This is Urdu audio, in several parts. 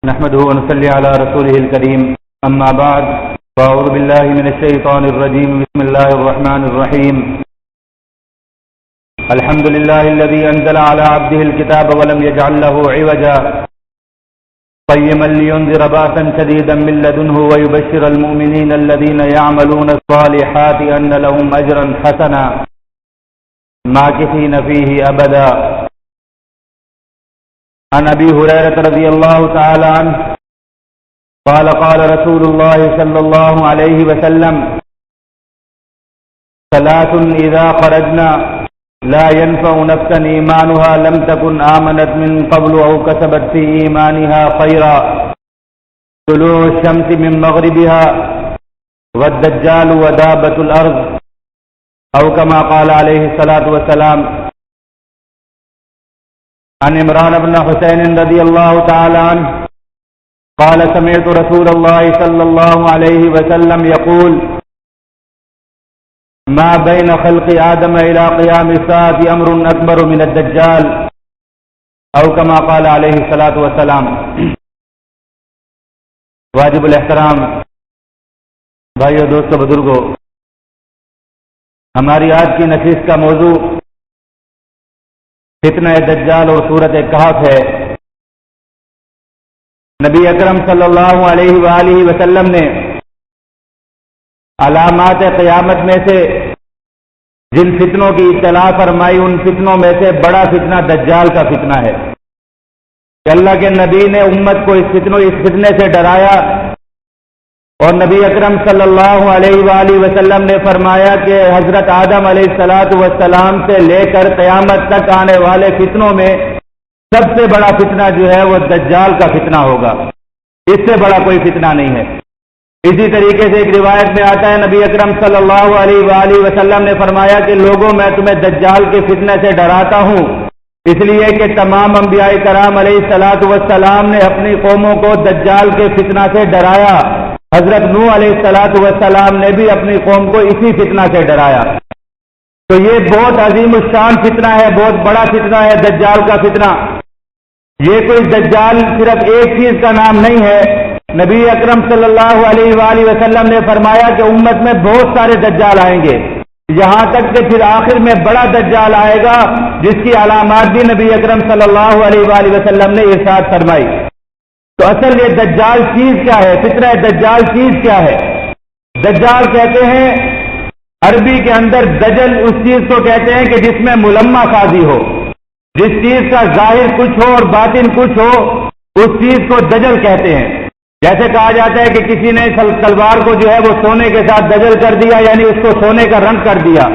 نحمده ونصلي على رسوله الكريم أما بعد فأعوذ بالله من الشيطان الرجيم بسم الله الرحمن الرحيم الحمد لله الذي أنزل على عبده الكتاب ولم يجعل له عوجا قيما لينذر بأسا شديدا من لدنه ويبشر المؤمنين الذين يعملون الصالحات أن لهم أجرا حسنا ماكثين فيه أبدا. عن أبي هريرة رضي الله تعالى عنه قال قال رسول الله صلى الله عليه وسلم ثلاث إذا خرجنا لا ينفع نفسا إيمانها لم تكن آمنت من قبل أو كسبت في إيمانها خيرا طلوع الشمس من مغربها والدجال ودابة الأرض أو كما قال عليه الصلاة والسلام. عن عمران بن حسين رضي الله تعالى عنه قال سمعت رسول الله صلى الله عليه وسلم يقول ما بين خلق آدم إلى قيام الساعة أمر أكبر من الدجال أو كما قال عليه الصلاة والسلام. واجب الاحترام بھائیو دوستو بزرگو، ہماری آج کی نشست کا موضوع فتنہ دجال اور صورت کہف ہے. نبی اکرم صلی اللہ علیہ وآلہ وسلم نے علامات قیامت میں سے جن فتنوں کی اطلاع فرمائی، ان فتنوں میں سے بڑا فتنہ دجال کا فتنہ ہے کہ اللہ کے نبی نے امت کو اس فتنے سے ڈرایا، اور نبی اکرم صلی اللہ علیہ وآلہ وسلم نے فرمایا کہ حضرت آدم علیہ السلام سے لے کر قیامت تک آنے والے فتنوں میں سب سے بڑا فتنہ جو ہے وہ دجال کا فتنہ ہوگا، اس سے بڑا کوئی فتنہ نہیں ہے. اسی طریقے سے ایک روایت میں آتا ہے نبی اکرم صلی اللہ علیہ وآلہ وسلم نے فرمایا کہ لوگوں میں تمہیں دجال کے فتنے سے ڈراتا ہوں اس لیے کہ تمام انبیاء کرام علیہ السلام نے اپنی قوموں کو دجال کے فتنہ سے ڈرایا. حضرت نوح علیہ السلام نے بھی اپنی قوم کو اسی فتنہ سے ڈرایا. تو یہ بہت عظیم الشان فتنہ ہے، بہت بڑا فتنہ ہے دجال کا فتنہ. یہ کوئی دجال صرف ایک چیز کا نام نہیں ہے. نبی اکرم صلی اللہ علیہ وآلہ وسلم نے فرمایا کہ امت میں بہت سارے دجال آئیں گے، یہاں تک کہ پھر آخر میں بڑا دجال آئے گا جس کی علامات بھی نبی اکرم صلی اللہ علیہ وآلہ وسلم نے ارشاد فرمائی. تو اصل یہ دجال چیز کیا ہے، فتنہ دجال چیز کیا ہے؟ دجال کہتے ہیں عربی کے اندر دجل اس چیز کو کہتے ہیں کہ جس میں ملمہ سازی ہو، جس چیز کا ظاہر کچھ ہو اور باطن کچھ ہو اس چیز کو دجل کہتے ہیں. جیسے کہا جاتا ہے کہ کسی نے تلوار کو جو ہے وہ سونے کے ساتھ دجل کر دیا، یعنی اس کو سونے کا رنگ کر دیا.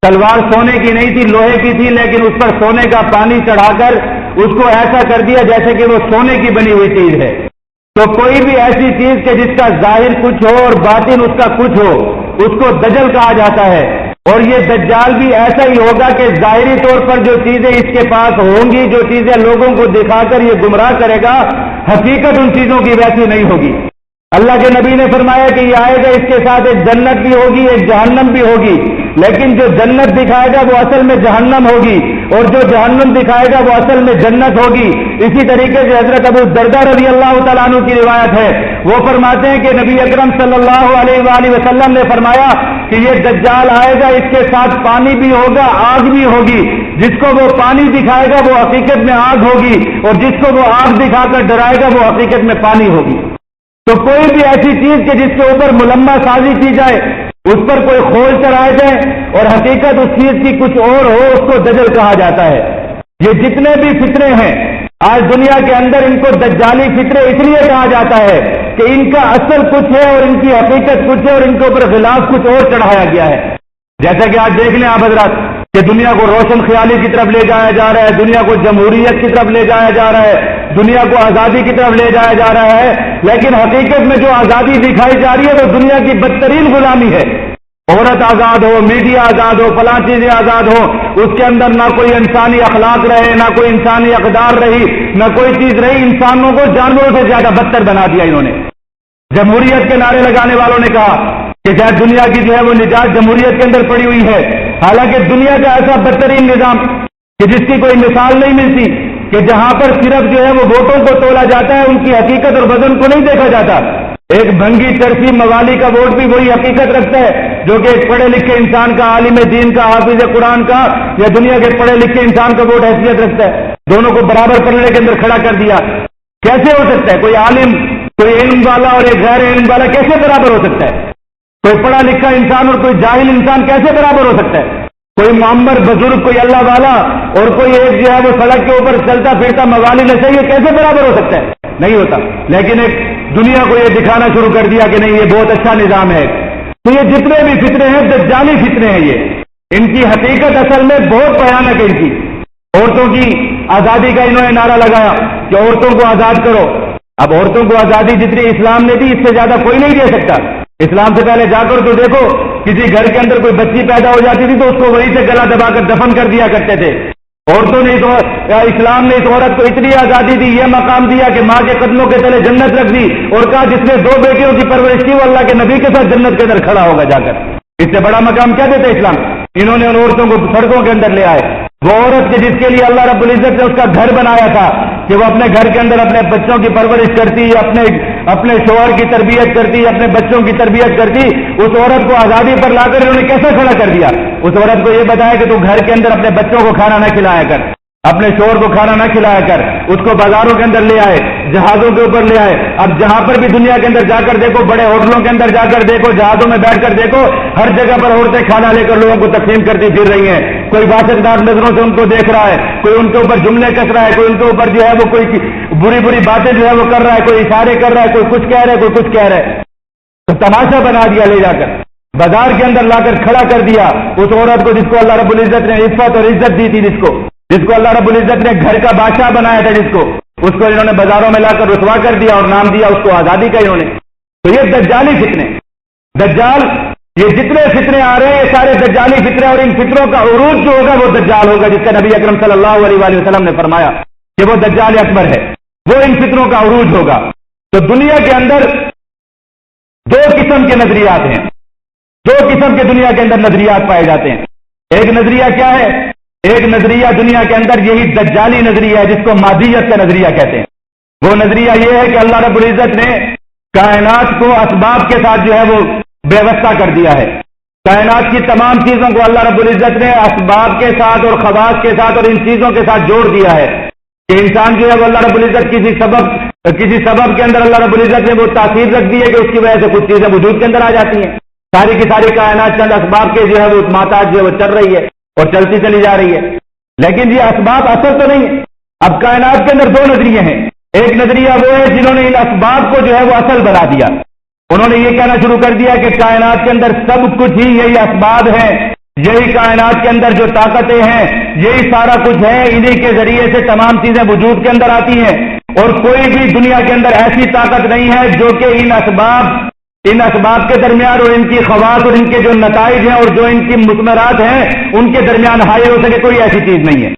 تلوار سونے کی نہیں تھی، لوہے کی تھی، لیکن اس پر سونے کا پانی چڑھا کر اس کو ایسا کر دیا جیسے کہ وہ سونے کی بنی ہوئی چیز ہے. تو کوئی بھی ایسی چیز کہ جس کا ظاہر کچھ ہو اور باطن اس کا کچھ ہو اس کو دجل کہا جاتا ہے. اور یہ دجال بھی ایسا ہی ہوگا کہ ظاہری طور پر جو چیزیں اس کے پاس ہوں گی، جو چیزیں لوگوں کو دکھا کر یہ گمراہ کرے گا، حقیقت ان چیزوں کی ویسی نہیں ہوگی. اللہ کے نبی نے فرمایا کہ یہ آئے گا، اس کے ساتھ ایک جنت بھی ہوگی ایک جہنم بھی ہوگی، لیکن جو جنت دکھائے گا وہ اصل میں جہنم ہوگی اور جو جہنم دکھائے گا وہ اصل میں جنت ہوگی. اسی طریقے سے حضرت ابو الدرداء رضی اللہ تعالیٰ عنہ کی روایت ہے، وہ فرماتے ہیں کہ نبی اکرم صلی اللہ علیہ وآلہ وسلم نے فرمایا کہ یہ دجال آئے گا، اس کے ساتھ پانی بھی ہوگا آگ بھی ہوگی. جس کو وہ پانی دکھائے گا وہ حقیقت میں آگ ہوگی، اور جس کو وہ آگ دکھا کر ڈرائے گا وہ حقیقت میں پانی ہوگی. تو کوئی بھی ایسی چیز کہ جس کے اوپر ملمہ سازی کی جائے، اس پر کوئی کھول چڑھائے جائے اور حقیقت اس چیز کی کچھ اور ہو، اس کو دجل کہا جاتا ہے. یہ جتنے بھی فتنے ہیں آج دنیا کے اندر، ان کو دجالی فتنے اس لیے کہا جاتا ہے کہ ان کا اصل کچھ ہے اور ان کی حقیقت کچھ ہے اور ان کے اوپر غلاف کچھ اور چڑھایا گیا ہے. جیسا کہ آج دیکھ لیں آپ حضرات کہ دنیا کو روشن خیالی کی طرف لے جایا جا رہا ہے، دنیا کو جمہوریت کی طرف لے جایا جا رہا ہے، دنیا کو آزادی کی طرف لے جایا جا رہا ہے، لیکن حقیقت میں جو آزادی دکھائی جا رہی ہے وہ دنیا کی بدترین غلامی ہے. عورت آزاد ہو، میڈیا آزاد ہو، فلاں چیزیں آزاد ہو، اس کے اندر نہ کوئی انسانی اخلاق رہے، نہ کوئی انسانی اقدار رہی، نہ کوئی چیز رہی. انسانوں کو جانوروں سے زیادہ بدتر بنا دیا انہوں نے. جمہوریت کے نعرے لگانے والوں نے کہا کہ شاید دنیا کی جو ہے وہ نجات جمہوریت کے اندر پڑی ہوئی ہے، حالانکہ دنیا کا ایسا بدترین نظام کہ جس کی کوئی مثال نہیں ملتی، کہ جہاں پر صرف جو ہے وہ ووٹوں کو تولا جاتا ہے، ان کی حقیقت اور وزن کو نہیں دیکھا جاتا۔ ایک بھنگی چرسی موالی کا ووٹ بھی وہی حقیقت رکھتا ہے جو کہ ایک پڑھے لکھے انسان کا، عالم دین کا، حافظ قرآن کا یا دنیا کے پڑھے لکھے انسان کا ووٹ حیثیت رکھتا ہے۔ دونوں کو برابر کرنے کے اندر کھڑا کر دیا۔ کیسے ہو سکتا ہے؟ کوئی عالم، کوئی علم والا اور ایک غیر علم والا کیسے برابر ہو سکتا ہے؟ کوئی پڑھا لکھا انسان اور کوئی جاہل انسان کیسے برابر ہو سکتا ہے؟ کوئی معمر بزرگ، کوئی اللہ والا اور کوئی ایک جو ہے وہ سڑک کے اوپر چلتا پھرتا موالی نشہ، یہ کیسے برابر ہو سکتا ہے؟ نہیں ہوتا۔ لیکن ایک دنیا کو یہ دکھانا شروع کر دیا کہ نہیں، یہ بہت اچھا نظام ہے۔ تو یہ جتنے بھی فتنے ہیں دجالی فتنے ہیں، یہ ان کی حقیقت اصل میں بہت بھیانک ہے۔ ان کی عورتوں کی آزادی کا انہوں نے نعرہ لگایا کہ عورتوں کو آزاد کرو۔ اب عورتوں کو آزادی جتنی اسلام نے دی، اس سے زیادہ کوئی نہیں دے سکتا۔ اسلام سے پہلے جا کر تو دیکھو، کسی گھر کے اندر کوئی بچی پیدا ہو جاتی تھی تو اس کو وہیں سے گلا دبا کر دفن کر دیا کرتے تھے۔ عورتوں نے اسلام نے اس عورت کو اتنی آزادی دی، یہ مقام دیا کہ ماں کے قدموں کے تلے جنت رکھ دی اور کہا جس نے 2 بیٹیوں کی پرورش کی وہ اللہ کے نبی کے ساتھ جنت کے اندر کھڑا ہوگا جا کر۔ اس سے بڑا مقام کیا دیتے اسلام؟ انہوں نے ان عورتوں کو سڑکوں کے اندر لے آئے۔ وہ عورت جس کے لیے اللہ رب العزت نے اس کا گھر بنایا تھا کہ وہ اپنے گھر کے اندر اپنے بچوں کی پرورش کرتی، اپنے شوہر کی تربیت کرتی، اپنے بچوں کی تربیت کرتی، اس عورت کو آزادی پر لا کر انہوں نے کیسے کھڑا کر دیا؟ اس عورت کو یہ بتایا کہ تو گھر کے اندر اپنے بچوں کو کھانا نہ کھلایا کر، اپنے شوہر کو کھانا نہ کھلایا کر، اس کو بازاروں کے اندر لے آئے، جہازوں کے اوپر لے آئے۔ اب جہاں پر بھی دنیا کے اندر جا کر دیکھو، بڑے ہوٹلوں کے اندر جا کر دیکھو، جہازوں میں بیٹھ کر دیکھو، ہر جگہ پر عورتیں کھانا لے کر لوگوں کو تقسیم کرتی پھر رہی ہیں۔ کوئی واسطدار نظروں سے ان کو دیکھ رہا ہے، کوئی ان کے اوپر جملے کس رہا ہے، کوئی ان کے اوپر جو ہے وہ کوئی بری بری باتیں جو ہے وہ کر رہا ہے، کوئی اشارے کر رہا ہے، کوئی کچھ کہہ رہا ہے، کوئی کچھ کہہ رہا ہے۔ تو تماشا بنا دیا، لے جا کر بازار کے اندر لا کر کھڑا کر دیا اس عورت کو جس کو اللہ رب العزت نے عفت اور عزت دی تھی، جس کو اللہ رب العزت نے گھر کا بادشاہ بنایا تھا، اس کو انہوں نے بازاروں میں لا کر رسوا کر دیا اور نام دیا اس کو آزادی کا انہوں نے۔ تو یہ دجالی فتنے، دجال، یہ جتنے فتنے آ رہے ہیں یہ سارے دجالی فتنے، اور ان فتنوں کا عروج جو ہوگا وہ دجال ہوگا، جس کا نبی اکرم صلی اللہ علیہ وآلہ وسلم نے فرمایا کہ وہ دجال اکبر ہے، وہ ان فتنوں کا عروج ہوگا۔ تو دنیا کے اندر 2 قسم کے نظریات ہیں، 2 قسم کے دنیا کے اندر نظریات پائے جاتے ہیں۔ ایک نظریہ کیا ہے؟ ایک نظریہ دنیا کے اندر یہی دجالی نظریہ ہے جس کو مادیت کا نظریہ کہتے ہیں۔ وہ نظریہ یہ ہے کہ اللہ رب العزت نے کائنات کو اسباب کے ساتھ جو ہے وہ بے واسطہ کر دیا ہے۔ کائنات کی تمام چیزوں کو اللہ رب العزت نے اسباب کے ساتھ اور خواص کے ساتھ اور ان چیزوں کے ساتھ جوڑ دیا ہے کہ انسان جو ہے وہ اللہ رب العزت کسی سبب کے اندر اللہ رب العزت نے وہ تاثیر رکھ دی ہے کہ اس کی وجہ سے کچھ چیزیں وجود کے اندر آ جاتی ہیں۔ ساری کی ساری کائنات چند اسباب کے جو ہے وہ محتاج جو ہے وہ چل رہی ہے اور چلتی چلی جا رہی ہے، لیکن یہ اسباب اصل تو نہیں ہے۔ اب کائنات کے اندر 2 نظریے ہیں۔ ایک نظریہ وہ ہے جنہوں نے ان اسباب کو جو ہے وہ اصل بنا دیا، انہوں نے یہ کہنا شروع کر دیا کہ کائنات کے اندر سب کچھ ہی یہی اسباب ہیں، یہی کائنات کے اندر جو طاقتیں ہیں یہی سارا کچھ ہے، انہی کے ذریعے سے تمام چیزیں وجود کے اندر آتی ہیں، اور کوئی بھی دنیا کے اندر ایسی طاقت نہیں ہے جو کہ ان اسباب کے درمیان اور ان کی خواص اور ان کے جو نتائج ہیں اور جو ان کی مثمرات ہیں ان کے درمیان حائل ہو سکے، کوئی ایسی چیز نہیں ہے۔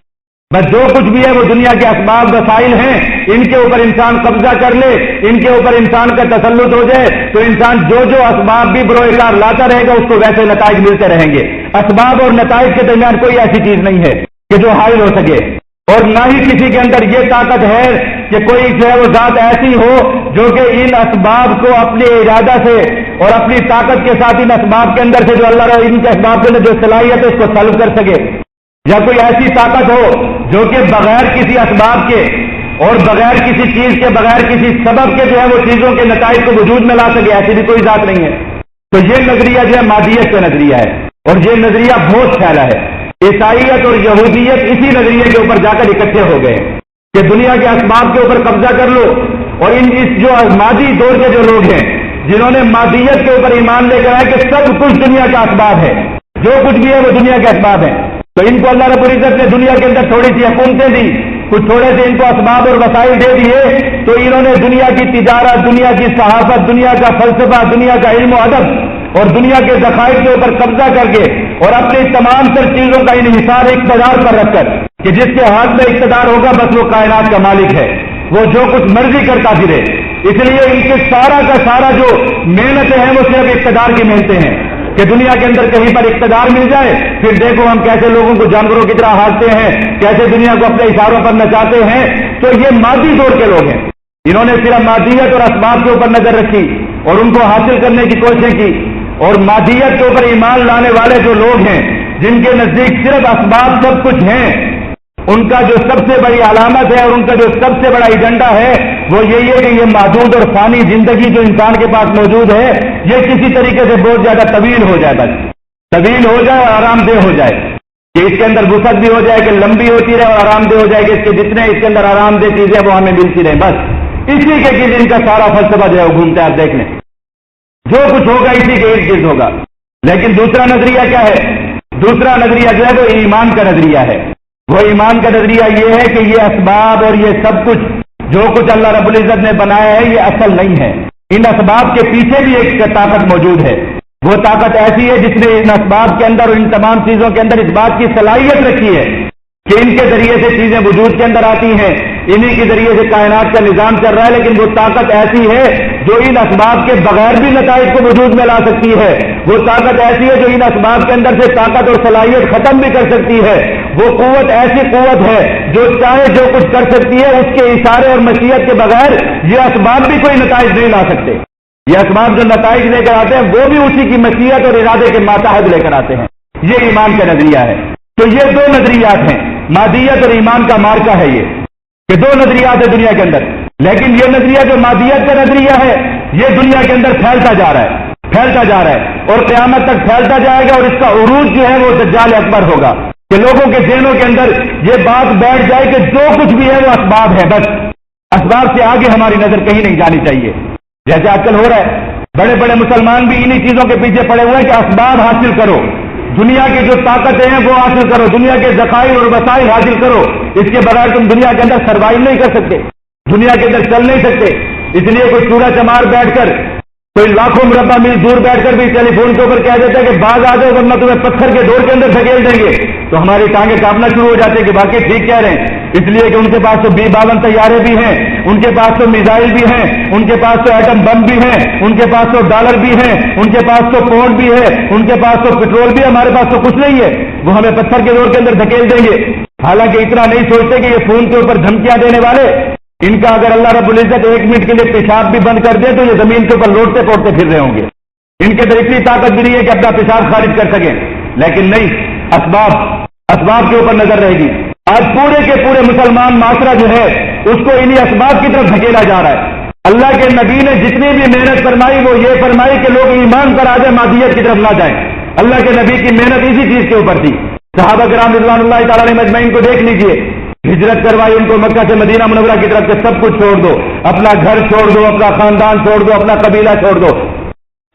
بس جو کچھ بھی ہے وہ دنیا کے اسباب وسائل ہیں، ان کے اوپر انسان قبضہ کر لے، ان کے اوپر انسان کا تسلط ہو جائے تو انسان جو اسباب بھی بروئے کار لاتا رہے گا اس کو ویسے نتائج ملتے رہیں گے۔ اسباب اور نتائج کے درمیان کوئی ایسی چیز نہیں ہے کہ جو حائل ہو سکے، اور نہ ہی کسی کے اندر یہ طاقت ہے کہ کوئی جو ہے وہ ذات ایسی ہو جو کہ ان اسباب کو اپنے ارادہ سے اور اپنی طاقت کے ساتھ ان اسباب کے اندر سے جو اللہ ان کے اسباب کے اندر جو صلاحیت ہے اس کو سلب کر سکے، یا کوئی ایسی طاقت ہو جو کہ بغیر کسی اسباب کے اور بغیر کسی چیز کے، بغیر کسی سبب کے جو ہے وہ چیزوں کے نتائج کو وجود میں لا سکے، ایسی بھی کوئی ذات نہیں ہے۔ تو یہ نظریہ جو ہے مادیت کا نظریہ ہے، اور یہ نظریہ بہت پھیلا ہے۔ عیسائیت اور یہودیت اسی نظریے کے اوپر جا کر اکٹھے ہو گئے کہ دنیا کے اسباب کے اوپر قبضہ کر لو، اور اس جو مادی دور کے جو لوگ ہیں جنہوں نے مادیت کے اوپر ایمان لے کر آئے کہ سب کچھ دنیا کا اسباب ہے، جو کچھ بھی ہے وہ دنیا کے اسباب ہیں، تو ان کو اللہ رب العزت نے دنیا کے اندر تھوڑی سی حکومتیں دی، کچھ تھوڑے سے ان کو اسباب اور وسائل دے دیے، تو انہوں نے دنیا کی تجارت، دنیا کی صحافت، دنیا کا فلسفہ، دنیا کا علم و ادب اور دنیا کے ذخائر کے اوپر قبضہ کر کے اور اپنی تمام تر چیزوں کا انحصار اقتدار پر رکھ کر کہ جس کے ہاتھ میں اقتدار ہوگا بس وہ کائنات کا مالک ہے، وہ جو کچھ مرضی کرتا پھرے۔ اس لیے ان کے سارا کا سارا جو محنتیں ہیں وہ صرف اقتدار کی محنتیں ہیں کہ دنیا کے اندر کہیں پر اقتدار مل جائے، پھر دیکھو ہم کیسے لوگوں کو جانوروں کی طرح ہانکتے ہیں، کیسے دنیا کو اپنے اشاروں پر نچاتے ہیں. تو یہ مادی دور کے لوگ ہیں. انہوں نے صرف مادیت اور اسباب کے اوپر نظر رکھی اور ان کو حاصل کرنے کی کوشش کی. اور مادیت کے اوپر ایمان لانے والے جو لوگ ہیں، جن کے نزدیک صرف اسباب سب کچھ ہیں، ان کا جو سب سے بڑی علامت ہے اور ان کا جو سب سے بڑا ایجنڈا ہے وہ یہی ہے کہ یہ محدود اور فانی زندگی جو انسان کے پاس موجود ہے، یہ کسی طریقے سے بہت زیادہ طویل ہو جائے، بس طویل ہو جائے اور آرام دہ ہو جائے، کہ اس کے اندر وسعت بھی ہو جائے کہ لمبی ہوتی رہے اور آرام دہ ہو جائے کہ اس کے جتنے اس کے اندر آرام دہ چیزیں وہ ہمیں ملتی رہیں. بس اسی کے گرد ان کا سارا فلسفہ جو ہے وہ گھومتا ہے. آپ دیکھ لیں جو کچھ ہوگا اسی کے ارد گرد ہوگا. لیکن دوسرا نظریہ کیا ہے؟ دوسرا نظریہ جو ہے وہ ایمان کا نظریہ ہے. وہ ایمان کا نظریہ یہ ہے کہ یہ اسباب اور یہ سب کچھ جو کچھ اللہ رب العزت نے بنایا ہے یہ اصل نہیں ہے. ان اسباب کے پیچھے بھی ایک طاقت موجود ہے. وہ طاقت ایسی ہے جس نے ان اسباب کے اندر اور ان تمام چیزوں کے اندر اس بات کی صلاحیت رکھی ہے کہ ان کے ذریعے سے چیزیں وجود کے اندر آتی ہیں، انہی کے ذریعے سے کائنات کا نظام چل رہا ہے. لیکن وہ طاقت ایسی ہے جو ان اسباب کے بغیر بھی نتائج کو وجود میں لا سکتی ہے. وہ طاقت ایسی ہے جو ان اسباب کے اندر سے طاقت اور صلاحیت ختم بھی کر سکتی ہے. وہ قوت ایسی قوت ہے جو چاہے جو کچھ کر سکتی ہے، اس کے اشارے اور مشیت کے بغیر یہ اسباب بھی کوئی نتائج نہیں لا سکتے. یہ اسباب جو نتائج لے کر آتے ہیں وہ بھی اسی کی مشیت اور ارادے کے ماتحت لے کر آتے ہیں. یہ ایمان کا نظریہ ہے. تو یہ دو نظریات ہیں، مادیت اور ایمان کا مارکا ہے یہ دو نظریات ہیں دنیا کے اندر. لیکن یہ نظریہ جو مادیت کا نظریہ ہے یہ دنیا کے اندر پھیلتا جا رہا ہے اور قیامت تک پھیلتا جائے گا. اور اس کا عروج جو ہے وہ دجال اکبر ہوگا کہ لوگوں کے ذہنوں کے اندر یہ بات بیٹھ جائے کہ جو کچھ بھی ہے وہ اسباب ہے، بس اسباب سے آگے ہماری نظر کہیں نہیں جانی چاہیے. جیسے آج کل ہو رہا ہے، بڑے بڑے مسلمان بھی انہی چیزوں کے پیچھے پڑے ہوئے ہیں کہ اسباب حاصل کرو، دنیا کی جو طاقتیں ہیں وہ حاصل کرو، دنیا کے ذخائر اور وسائل حاصل کرو. اس کے بغیر تم دنیا کے اندر سروائیو نہیں کر سکتے، دنیا کے اندر چل نہیں سکتے. اس لیے کوئی چورا چمار بیٹھ کر، کوئی لاکھوں مربع میل دور بیٹھ کر بھی ٹیلی فون کے اوپر کہہ دیتا ہے کہ باز آ جاؤ ورنہ تمہیں پتھر کے ڈور کے اندر دھکیل دیں گے، تو ہماری ٹانگیں کانپنا شروع ہو جاتی ہے کہ باقی ٹھیک کہہ رہے ہیں. اس لیے کہ ان کے پاس تو B-52 طیارے بھی ہیں، ان کے پاس تو میزائل بھی ہیں، ان کے پاس تو ایٹم بم بھی ہیں، ان کے پاس تو ڈالر بھی ہیں، ان کے پاس تو پونڈ بھی ہے، ان کے پاس تو پٹرول بھی ہے. ہمارے پاس تو کچھ نہیں ہے، وہ ہمیں پتھر کے ڈور کے اندر دھکیل دیں گے. حالانکہ اتنا نہیں سوچتے کہ یہ فون کے اوپر دھمکیاں دینے والے، ان کا اگر اللہ رب العزت 1 منٹ کے لیے پیشاب بھی بند کر دے تو یہ زمین کے اوپر لوٹتے پوٹتے پھر رہے ہوں گے. ان کے اندر اتنی طاقت بھی نہیں ہے کہ اپنا پیشاب خارج کر سکیں. لیکن نہیں، اسباب کے اوپر نظر رہے گی. آج پورے کے پورے مسلمان معاشرہ جو ہے اس کو انہی اسباب کی طرف دھکیلا جا رہا ہے. اللہ کے نبی نے جتنی بھی محنت فرمائی وہ یہ فرمائی کہ لوگ ایمان پر آ جائیں، مادیت کی طرف نہ جائیں. اللہ کے نبی کی محنت اسی چیز کے اوپر تھی. صحابہ کرام رضوان اللہ تعالیٰ علیہ مجمعین کو دیکھ لیجئے، ہجرت کروائی ان کو مکہ سے مدینہ منورہ کی طرف، کہ سب کچھ چھوڑ دو، اپنا گھر چھوڑ دو، اپنا خاندان چھوڑ دو، اپنا قبیلہ چھوڑ دو.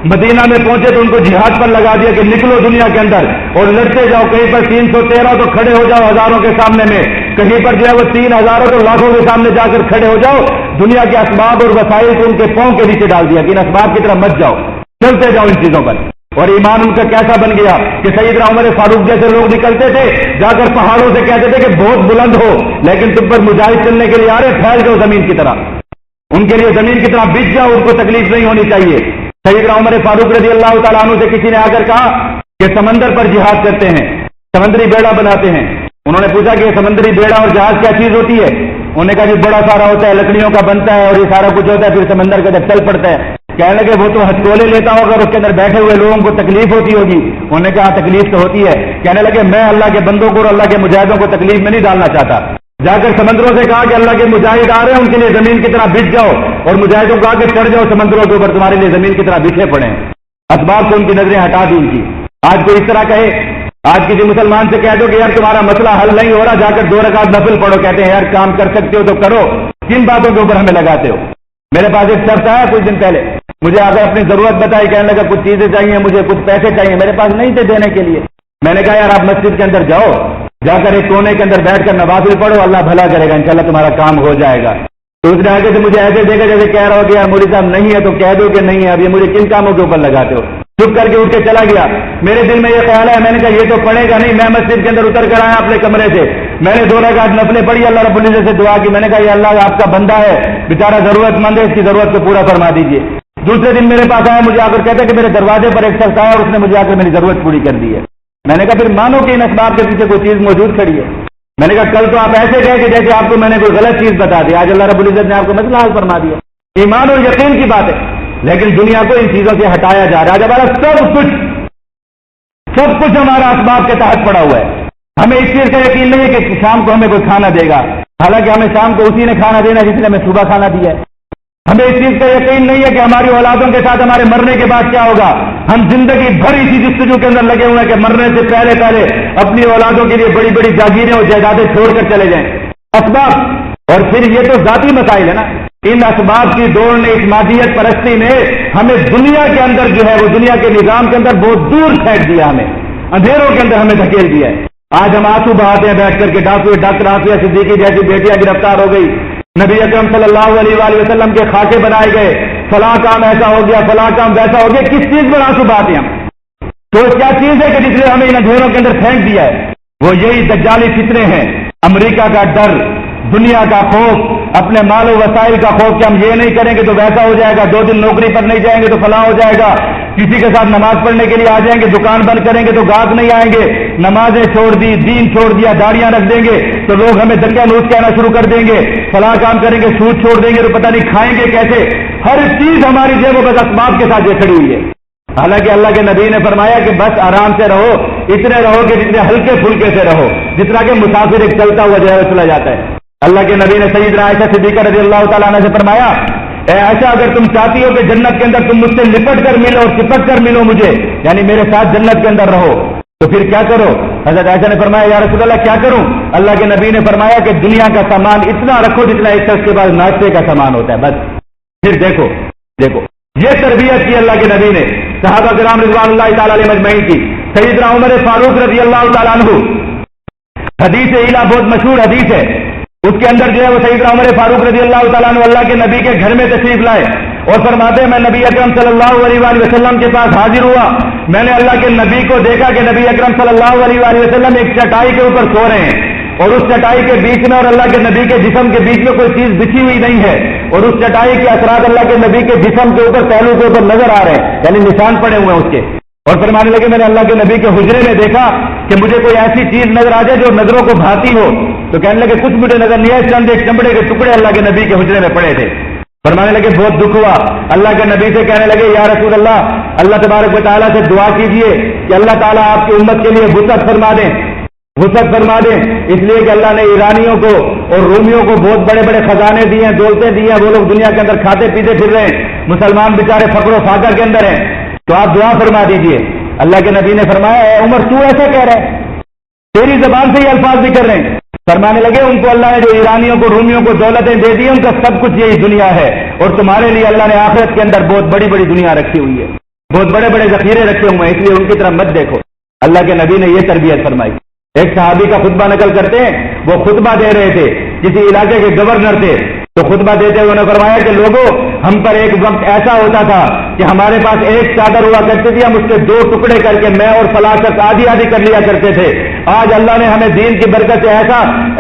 مدینہ میں پہنچے تو ان کو جہاد پر لگا دیا کہ نکلو دنیا کے اندر اور لڑتے جاؤ. کہیں پر 313 تو کھڑے ہو جاؤ ہزاروں کے سامنے میں، کہیں پر جو ہے وہ 3000 تو لاکھوں کے سامنے جا کر کھڑے ہو جاؤ. دنیا کے اسباب اور وسائل کو ان کے پاؤں کے نیچے ڈال دیا کہ ان اسباب کی طرف مت جاؤ، چلتے جاؤ ان چیزوں پر. اور ایمان ان کا کیسا بن گیا کہ سیدنا عمر فاروق جیسے لوگ نکلتے تھے جا کر پہاڑوں سے کہتے تھے کہ بہت بلند ہو لیکن تم پر مجاہد چلنے کے لیے آ رہے، پھیل جاؤ زمین کی طرح. ان کے لیے زمین کی طرح بچ جاؤ، ان کو تکلیف نہیں ہونی چاہیے. سیدنا عمر فاروق رضی اللہ تعالیٰ عنہ سے کسی نے آ کر کہا کہ سمندر پر جہاد کرتے ہیں، سمندری بیڑا بناتے ہیں. انہوں نے پوچھا کہ یہ سمندری بیڑا اور جہاز کیا چیز ہوتی ہے؟ انہوں نے کہا جی بڑا سارا ہوتا ہے، لکڑیوں کا بنتا ہے اور یہ سارا کچھ ہوتا ہے، پھر سمندر کے اندر چل پڑتا ہے. کہنے لگے وہ تو ہتھولے لیتا ہوگا اور اس کے اندر بیٹھے ہوئے لوگوں کو تکلیف ہوتی ہوگی. انہوں نے کہا تکلیف تو ہوتی ہے. کہنے لگے میں اللہ کے بندوں کو اور اللہ کے مجاہدوں کو تکلیف میں نہیں ڈالنا چاہتا. جا کر سمندروں سے کہا کہ اللہ کے مجاہد آ رہے ہیں، ان کے لیے زمین کی طرح بچ جاؤ، اور مجاہدوں کو کہا کہ چڑھ جاؤ سمندروں کے اوپر، تمہارے لیے زمین کی طرح بچھے پڑے ہیں. اسباب سے ان کی نظریں ہٹا دی ان کی. آج کوئی اس طرح کہے، آج کسی مسلمان سے کہہ دو کہ یار تمہارا مسئلہ حل نہیں ہو رہا، جا کر 2 رکعت نفل پڑھو. کہتے ہیں یار کام کر سکتے ہو تو کرو، کن باتوں کے اوپر ہمیں لگاتے ہو؟ میرے پاس ایک شخص آیا کچھ دن پہلے، مجھے آ کر اپنی ضرورت بتائی، کہنے لگا کچھ چیزیں چاہیے مجھے، کچھ پیسے چاہیے. میرے پاس نہیں تھے دینے کے لیے. میں نے کہا یار آپ مسجد کے اندر جاؤ، جا کر ایک کونے کے اندر بیٹھ کر نوافل پڑھو، اللہ بھلا کرے گا، انشاءاللہ تمہارا کام ہو جائے گا. تو اس نے آگے سے مجھے ایسے دیکھا جیسے کہہ رہا ہو کہ یار مولوی صاحب نہیں ہے تو کہہ دو کہ نہیں ہے، اب یہ مجھے کن کاموں کے اوپر لگاتے ہو. چپ کر کے اٹھ کے چلا گیا. میرے دل میں یہ خیال ہے، میں نے کہا یہ تو پڑھے گا نہیں. میں مسجد کے اندر اتر کر آیا اپنے کمرے سے، میں نے 2 رکعت نفلیں پڑھی، اللہ رب العزت سے دعا کی. میں نے کہا یہ اللہ آپ کا بندہ ہے، بیچارہ ضرورت مند ہے، اس کی ضرورت کو پورا فرما دیجیے. دوسرے دن میرے پاس آیا, مجھے آ کر کہتا ہے کہ میرے دروازے پر ایک شخص آیا اور اس نے مجھے آ کر میری ضرورت پوری کر دی ہے. میں نے کہا پھر مانو کہ ان اسباب کے پیچھے کوئی چیز موجود کھڑی ہے. میں نے کہا کل تو آپ ایسے کہے کہ جیسے آپ کو میں نے کوئی غلط چیز بتا دی, آج اللہ رب العزت نے آپ کو مسئلہ حل فرما دیا. ایمان اور یقین کی بات ہے, لیکن دنیا کو ان چیزوں سے ہٹایا جا رہا ہے. ہمارا سب کچھ ہمارا اسباب کے تحت پڑا ہوا ہے. ہمیں اس چیز کا یقین نہیں ہے کہ شام کو ہمیں کوئی کھانا دے گا, حالانکہ ہمیں شام کو اسی نے کھانا دینا جس نے ہمیں صبح کھانا دیا ہے. ہمیں اس چیز کا یقین نہیں ہے کہ ہماری اولادوں کے ساتھ ہمارے مرنے کے بعد کیا ہوگا. ہم زندگی بھر اسی جستجو کے اندر لگے ہوئے ہیں کہ مرنے سے پہلے پہلے اپنی اولادوں کے لیے بڑی بڑی جاگیریں اور جائیدادیں چھوڑ کر چلے جائیں. اسباب, اور پھر یہ تو ذاتی مسائل ہے نا. ان اسباب کی دوڑ نے, اس مادیت پرستی نے ہمیں دنیا کے اندر جو ہے وہ دنیا کے نظام کے اندر بہت دور پھینک دیا, ہمیں اندھیروں کے اندر ہمیں دھکیل دیا ہے. آج ہم آنسو بہاتے ہیں بیٹھ کر کے ڈاکٹر آفیہ صدیقی جیسی بیٹیاں گرفتار ہو گئی, نبی اکرم صلی اللہ علیہ وآلہ وسلم کے خاکے بنائے گئے, فلاں کام ایسا ہو گیا, فلاں کام ویسا ہو گیا. کس چیز پر آنسو بہاتے ہیں ہم؟ تو کیا چیز ہے کہ جس نے ہمیں ان اندھیروں کے اندر پھینک دیا ہے؟ وہ یہی دجالی فتنے ہیں. امریکہ کا ڈر, دنیا کا خوف, اپنے مال و وسائل کا خوف کہ ہم یہ نہیں کریں گے تو ویسا ہو جائے گا, 2 دن نوکری پر نہیں جائیں گے تو فلاں ہو جائے گا, کسی کے ساتھ نماز پڑھنے کے لیے آ جائیں گے, دکان بند کریں گے تو گاہک نہیں آئیں گے, نمازیں چھوڑ دی, دین چھوڑ دیا, داڑیاں رکھ دیں گے تو لوگ ہمیں دکیا نوچ کہنا شروع کر دیں گے, فلاں کام کریں گے, سود چھوڑ دیں گے تو پتہ نہیں کھائیں گے کیسے. ہر چیز ہماری جیب و بس اسباب کے ساتھ یہ کھڑی ہوئی ہے. حالانکہ اللہ کے نبی نے فرمایا کہ بس آرام سے رہو, اتنے رہو کہ جتنے ہلکے پھلکے سے رہو, جتنا کہ مسافر ایک چلتا ہوا جو ہے وہ چلا جاتا ہے. اللہ کے نبی نے سیدنا عائشہ صدیقہ رضی اللہ تعالیٰ عنہ سے فرمایا, اے عائشہ اگر تم چاہتی ہو کہ جنت کے اندر تم مجھ سے لپٹ کر ملو اور چپک کر ملو مجھے, یعنی میرے ساتھ جنت کے اندر رہو, تو پھر کیا کرو؟ حضرت عائشہ نے فرمایا یا رسول اللہ کیا کروں؟ اللہ کے نبی نے فرمایا کہ دنیا کا سامان اتنا رکھو جتنا ایک شخص کے پاس ناشتے کا سامان ہوتا ہے, بس. پھر دیکھو یہ تربیت کی اللہ کے نبی نے صحابہ کرام رضوان اللہ تعالیٰ علیہ مجمعین کی. سیدنا عمر فاروق رضی اللہ تعالیٰ عنہ, حدیث الہ بہت مشہور حدیث ہے, اس کے اندر جو ہے وہ سیدنا عمر فاروق رضی اللہ تعالیٰ عنہ اللہ کے نبی کے گھر میں تشریف لائے اور فرماتے ہیں میں نبی اکرم صلی اللہ علیہ وآلہ وسلم کے پاس حاضر ہوا. میں نے اللہ کے نبی کو دیکھا کہ نبی اکرم صلی اللہ علیہ وآلہ وسلم ایک چٹائی کے اوپر سو رہے ہیں, اور اس چٹائی کے بیچ میں اور اللہ کے نبی کے جسم کے بیچ میں کوئی چیز بچھی ہوئی نہیں ہے, اور اس چٹائی کے اثرات اللہ کے نبی کے جسم کے اوپر, پہلو کے اوپر نظر آ رہے ہیں, یعنی نشان پڑے ہوئے ہیں اس کے. اور فرمانے لگے میں نے اللہ کے نبی کے حجرے میں دیکھا کہ مجھے کوئی ایسی چیز نظر آ جائے جو نظروں کو بھاتی ہو, تو کہنے لگے کچھ مجھے نظر نہیں ہے, چند ایک چمڑے کے ٹکڑے اللہ کے نبی کے حجرے میں پڑے تھے. فرمانے لگے بہت دکھ ہوا. اللہ کے نبی سے کہنے لگے یا رسول اللہ تبارک و تعالیٰ سے دعا کیجئے کہ اللہ تعالیٰ آپ کی امت کے لیے وسعت فرما دیں, اس لیے کہ اللہ نے ایرانیوں کو اور رومیوں کو بہت بڑے بڑے خزانے دیے ہیں, دولتیں دی ہیں, وہ لوگ دنیا کے اندر کھاتے پیتے پھر رہے ہیں, مسلمان بیچارے فقر و فاقہ کے اندر ہیں, تو آپ دعا فرما دیجئے. اللہ کے نبی نے فرمایا اے عمر تو ایسا کہہ رہے ہیں, تیری زبان سے یہ الفاظ بھی کر رہے ہیں. فرمانے لگے ان کو اللہ نے جو ایرانیوں کو رومیوں کو دولتیں دے دی ان کا سب کچھ یہی دنیا ہے, اور تمہارے لیے اللہ نے آخرت کے اندر بہت بڑی بڑی دنیا رکھی ہوئی ہے, بہت بڑے بڑے ذخیرے رکھے ہوئے ہیں, اس لیے ان کی طرف مت دیکھو. اللہ کے نبی نے یہ تربیت فرمائی. ایک صحابی کا خطبہ نقل کرتے ہیں, وہ خطبہ دے رہے تھے, کسی علاقے کے گورنر تھے, تو خطبہ دیتے ہوئے انہوں نے فرمایا کہ لوگوں ہم پر ایک وقت ایسا ہوتا تھا کہ ہمارے پاس ایک چادر ہوا کرتی تھی, ہم اس کے 2 ٹکڑے کر کے میں اور فلاں شخص آدھی آدھی کر لیا کرتے تھے. آج اللہ نے ہمیں دین کی برکت سے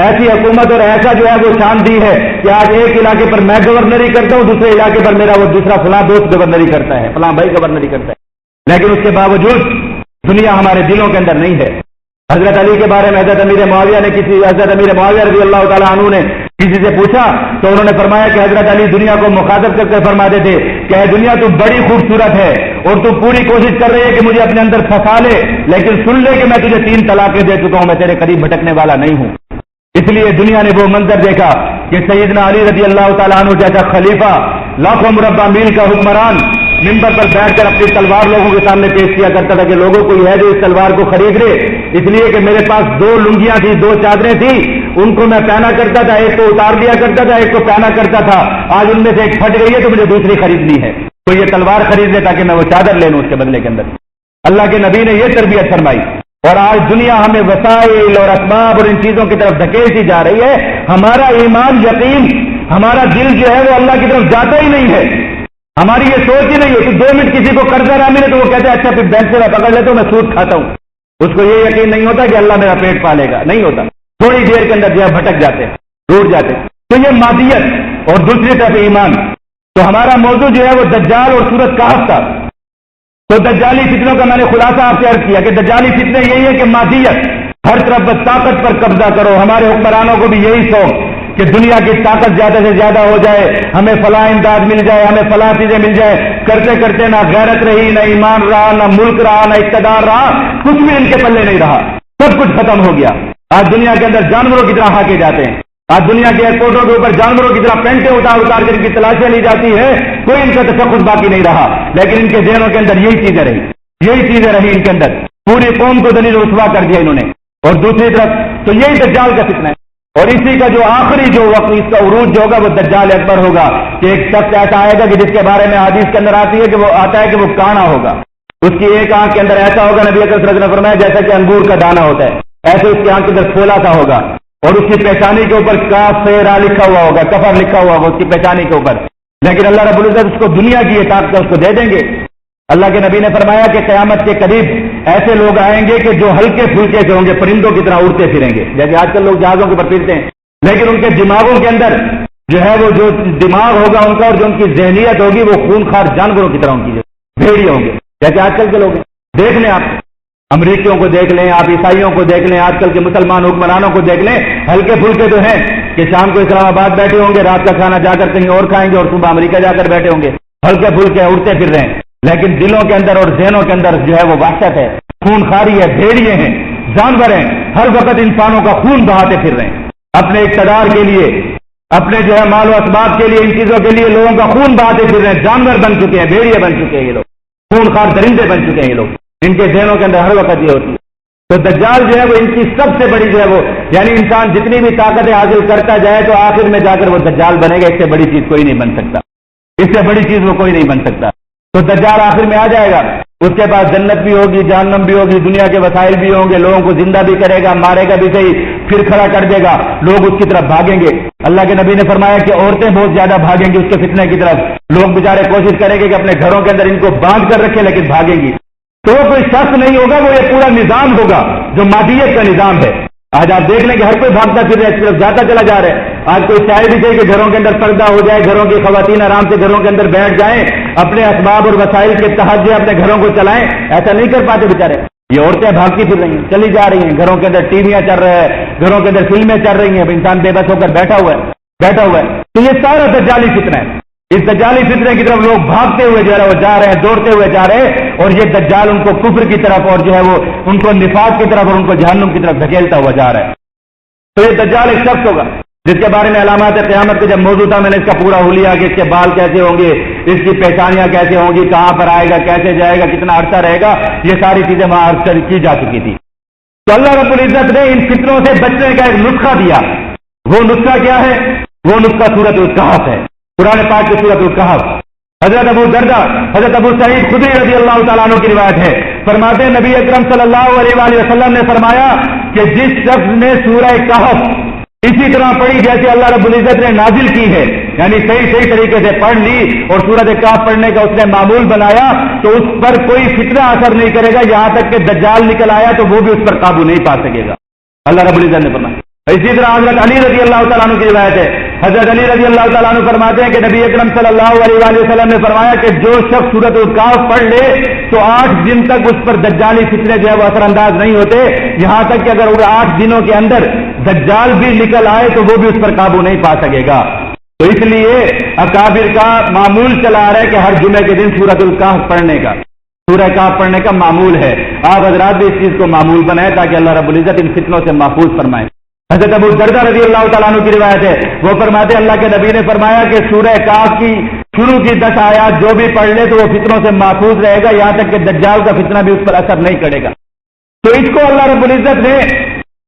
ایسی حکومت اور ایسا جو ہے وہ شان دی ہے کہ آج ایک علاقے پر میں گورنری کرتا ہوں, دوسرے علاقے پر میرا وہ دوسرا فلاں دوست گورنری کرتا ہے, فلاں بھائی گورنری کرتا ہے, لیکن اس کے باوجود دنیا ہمارے دلوں کے اندر نہیں ہے. حضرت علی کے بارے میں حضرت امیر معاویہ رضی اللہ تعالیٰ عنہ نے کسی سے پوچھا تو انہوں نے فرمایا کہ حضرت علی دنیا کو مخاطب کر کے فرماتے تھے کہ اے دنیا تو بڑی خوبصورت ہے اور تو پوری کوشش کر رہی ہے کہ مجھے اپنے اندر پھنسا لے, لیکن سن لے کہ میں تجھے 3 طلاقیں دے چکا ہوں, میں تیرے قریب بھٹکنے والا نہیں ہوں. اس لیے دنیا نے وہ منظر دیکھا کہ سیدنا علی رضی اللہ تعالیٰ عنہ جیسا خلیفہ, لاکھوں مربع میل کا حکمران, ممبر پر بیٹھ کر اپنی تلوار لوگوں کے سامنے پیش کیا کرتا تھا کہ لوگوں کو یہ ہے جو اس تلوار کو خرید لے, اس لیے کہ میرے پاس 2 لنگیاں تھی, 2 چادریں تھی, ان کو میں پہنا کرتا تھا, ایک کو اتار دیا کرتا تھا, ایک کو پہنا کرتا تھا, آج ان میں سے ایک پھٹ گئی ہے تو مجھے دوسری خریدنی ہے, تو یہ تلوار خرید لے تاکہ میں وہ چادر لے لوں اس کے بدلے کے اندر. اللہ کے نبی نے یہ تربیت فرمائی, اور آج دنیا ہمیں وسائل اور اسباب اور ان چیزوں کی طرف دھکیلتی جا رہی ہے. ہمارا ایمان یقین, ہمارا دل جو ہے وہ اللہ کی طرف جاتا ہی نہیں ہے, ہماری یہ سوچ ہی نہیں ہے کہ 2 منٹ کسی کو قرضہ نہ ملے تو وہ کہتے ہیں اچھا پھر بینک سے میں پکڑ لیتا ہوں, میں سود کھاتا ہوں. اس کو یہ یقین نہیں ہوتا کہ اللہ میرا پیٹ پالے گا, نہیں ہوتا, تھوڑی دیر کے اندر جو ہے بھٹک جاتے ہیں, ٹوٹ جاتے ہیں. تو یہ مادیت, اور دوسری طرف ایمان. تو ہمارا موضوع جو ہے وہ دجال اور سورۃ کہف تھا. تو دجالی فتنوں کا میں نے خلاصہ آپ سے عرض کیا کہ دجالی فتنے یہی ہے کہ مادیت، ہر طرف طاقت پر قبضہ کرو. ہمارے حکمرانوں کو بھی یہی شوق کہ دنیا کی طاقت زیادہ سے زیادہ ہو جائے، ہمیں فلاں امداد مل جائے، ہمیں فلاں چیزیں مل جائے. کرتے کرتے نہ غیرت رہی، نہ ایمان رہا، نہ ملک رہا، نہ اقتدار رہا، کچھ بھی ان کے پلے نہیں رہا، سب کچھ ختم ہو گیا. آج دنیا کے اندر جانوروں کی طرح ہانکے جاتے ہیں. آج دنیا کے ایئرپورٹوں کے اوپر جانوروں کی طرح پینٹیں اتار کر ان کی تلاشیاں لی جاتی ہے. کوئی ان کا تشخص باقی نہیں رہا، لیکن ان کے ذہنوں کے اندر یہی چیزیں رہی ان کے اندر. پوری قوم کو ذلیل و رسوا کر دیا انہوں نے. اور دوسری طرف تو یہی دجال کا فتنہ ہے. اور اسی کا جو آخری جو وقت اس کا عروج جو ہوگا وہ دجال اکبر ہوگا کہ ایک شخص ایسا آئے گا کہ جس کے بارے میں حدیث کے اندر آتی ہے کہ وہ آتا ہے کہ وہ کانا ہوگا. اس کی ایک آنکھ کے اندر ایسا ہوگا، نبی اکرم صلی اللہ علیہ وسلم نے فرمایا جیسا کہ انگور کا دانہ ہوتا ہے، ایسے اس کی آنکھ کے اندر پھولا سا ہوگا. اور اس کی پیشانی کے اوپر کاف سے را لکھا ہوا ہوگا، کفر لکھا ہوا ہوگا اس کی پیشانی کے اوپر. لیکن اللہ رب العزت اس کو دنیا کی یہ طاقت اس کو دے دیں گے. اللہ کے نبی نے فرمایا کہ قیامت کے قریب ایسے لوگ آئیں گے کہ جو ہلکے پھلکے سے ہوں گے، پرندوں کی طرح اڑتے پھریں گے. جیسے آج کل لوگ جہازوں کے اوپر پھرتے ہیں، لیکن ان کے دماغوں کے اندر جو ہے وہ جو دماغ ہوگا ان کا اور جو ان کی ذہنیت ہوگی وہ خونخوار جانوروں کی طرح ان کی بھیڑیے ہوں گے. جیسے آج کل کے لوگ ہیں. دیکھ لیں آپ امریکیوں کو دیکھ لیں، آپ عیسائیوں کو دیکھ لیں، آج کل کے مسلمان حکمرانوں کو دیکھ لیں. ہلکے پھلکے تو ہیں کہ شام کو اسلام آباد بیٹھے ہوں گے، رات کا کھانا جا کر کہیں اور کھائیں گے اور صبح امریکہ جا کر بیٹھے ہوں گے. ہلکے پھلکے اڑتے پھر رہے ہیں، لیکن دلوں کے اندر اور ذہنوں کے اندر جو ہے وہ وحشت ہے، خونخواری ہے، بھیڑیے ہیں، جانور ہیں. ہر وقت انسانوں کا خون بہاتے پھر رہے ہیں اپنے اقتدار کے لیے، اپنے جو ہے مال و اسباب کے لیے، ان چیزوں کے لیے لوگوں کا خون بہاتے پھر رہے ہیں. جانور بن چکے ہیں، بھیڑیے بن چکے ہیں یہ لوگ، خونخوار درندے بن چکے ہیں یہ لوگ. ان کے ذہنوں کے اندر ہر وقت یہ ہوتی ہے. تو دجال جو ہے وہ ان کی سب سے بڑی جو ہے وہ یعنی انسان جتنی بھی طاقتیں حاصل کرتا جائے تو آخر میں جا کر وہ دجال بنے گا. اس سے بڑی چیز کوئی نہیں بن سکتا، اس سے بڑی چیز وہ کوئی نہیں بن سکتا. تو دجال آخر میں آ جائے گا، اس کے پاس جنت بھی ہوگی، جہنم بھی ہوگی، دنیا کے وسائل بھی ہوں گے، لوگوں کو زندہ بھی کرے گا، مارے گا بھی صحیح، پھر کھڑا کر دے گا، لوگ اس کی طرف بھاگیں گے. اللہ کے نبی نے فرمایا کہ عورتیں بہت زیادہ بھاگیں گی اس کے فتنے کی طرف. لوگ بیچارے کوشش کریں گے کہ اپنے گھروں کے اندر ان کو باندھ کر رکھے، لیکن بھاگیں گی. تو وہ کوئی شخص نہیں ہوگا، وہ یہ پورا نظام ہوگا جو مادیت کا نظام ہے. آج آپ دیکھ لیں کہ ہر کوئی بھاگتا پھر رہا ہے، صرف جاتا چلا جا رہا ہے. آج کوئی چاہے بھی چاہیے کہ گھروں کے اندر پردہ ہو جائے، گھروں کی خواتین آرام سے گھروں کے اندر بیٹھ جائیں، اپنے اسباب اور وسائل کے تحت جو اپنے گھروں کو چلائیں. ایسا نہیں کر پاتے بیچارے. یہ عورتیں بھاگتی پھر رہی ہیں، چلی جا رہی ہیں، گھروں کے اندر ٹی ویاں چل رہے ہیں، گھروں کے اندر فلمیں چل رہی ہیں، انسان بے بس ہو کر بیٹھا ہوا ہے. تو یہ سارا دجالی فتنہ ہے. اس دجالی فتنے کی طرف لوگ بھاگتے ہوئے جو ہے وہ جا رہے ہیں، دوڑتے ہوئے جا رہے ہیں. اور یہ دجال ان کو کفر کی طرف اور جو ہے وہ ان کو نفاق کی طرف اور ان کو جہنم کی طرف دھکیلتا ہوا جا رہا ہے. تو یہ دجال ایک شخص ہوگا جس کے بارے میں علامات قیامت کے جب موضوع تھا میں نے اس کا پورا حلیہ کہ اس کے بال کیسے ہوں گے، اس کی پیشانیاں کیسے ہوں گی، کہاں پر آئے گا، کیسے جائے گا، کتنا عرصہ رہے گا، یہ ساری چیزیں وہاں عرض کی جا چکی تھی. تو اللہ رب العزت نے ان فتنوں سے بچنے کا ایک نسخہ دیا. وہ نسخہ کیا ہے؟ وہ نسخہ سورۃ الکہف ہے، قرآن پاک کی سورۃ الکہف. حضرت ابو دردہ، حضرت ابو سعید خدری رضی اللہ تعالیٰ عنہ کی روایت ہے، فرماتے ہیں نبی اکرم صلی اللہ علیہ وآلہ وسلم نے فرمایا کہ جس شخص نے سورہ کہف اسی طرح پڑھی جیسے اللہ رب العزت نے نازل کی ہے، یعنی صحیح طریقے سے پڑھ لی اور سورۃ کہف پڑھنے کا اس نے معمول بنایا، تو اس پر کوئی فتنہ اثر نہیں کرے گا. یہاں تک کہ دجال نکل آیا تو وہ بھی اس پر قابو نہیں پا سکے گا. اللہ رب العزت نے فرمایا. اسی طرح حضرت علی رضی اللہ تعالیٰ عنہ کی روایت ہے، حضرت علی رضی اللہ تعالیٰ عنہ فرماتے ہیں کہ نبی اکرم صلی اللہ علیہ وآلہ وسلم نے فرمایا کہ جو شخص سورۃ الکہف پڑھ لے تو 8 دن تک اس پر دجالی فتنے جو ہے وہ اثر انداز نہیں ہوتے، یہاں تک کہ اگر 8 دنوں کے اندر دجال بھی نکل آئے تو وہ بھی اس پر قابو نہیں پا سکے گا. تو اس لیے اکابر کا معمول چلا رہا ہے کہ ہر جمعے کے دن سورۃ الکہف پڑھنے کا، سورہ کہف پڑھنے کا معمول ہے. آپ حضرات بھی اس چیز کو معمول بنائیں تاکہ اللہ رب العزت ان فتنوں سے محفوظ فرمائے. حضرت ابو دردہ رضی اللہ تعالیٰ عنہ کی روایت ہے، وہ فرماتے ہیں اللہ کے نبی نے فرمایا کہ سورہ کہف کی شروع کی 10 آیات جو بھی پڑھ لے تو وہ فتنوں سے محفوظ رہے گا، یہاں تک کہ دجال کا فتنہ بھی اس پر اثر نہیں کرے گا. تو اس کو اللہ رب العزت نے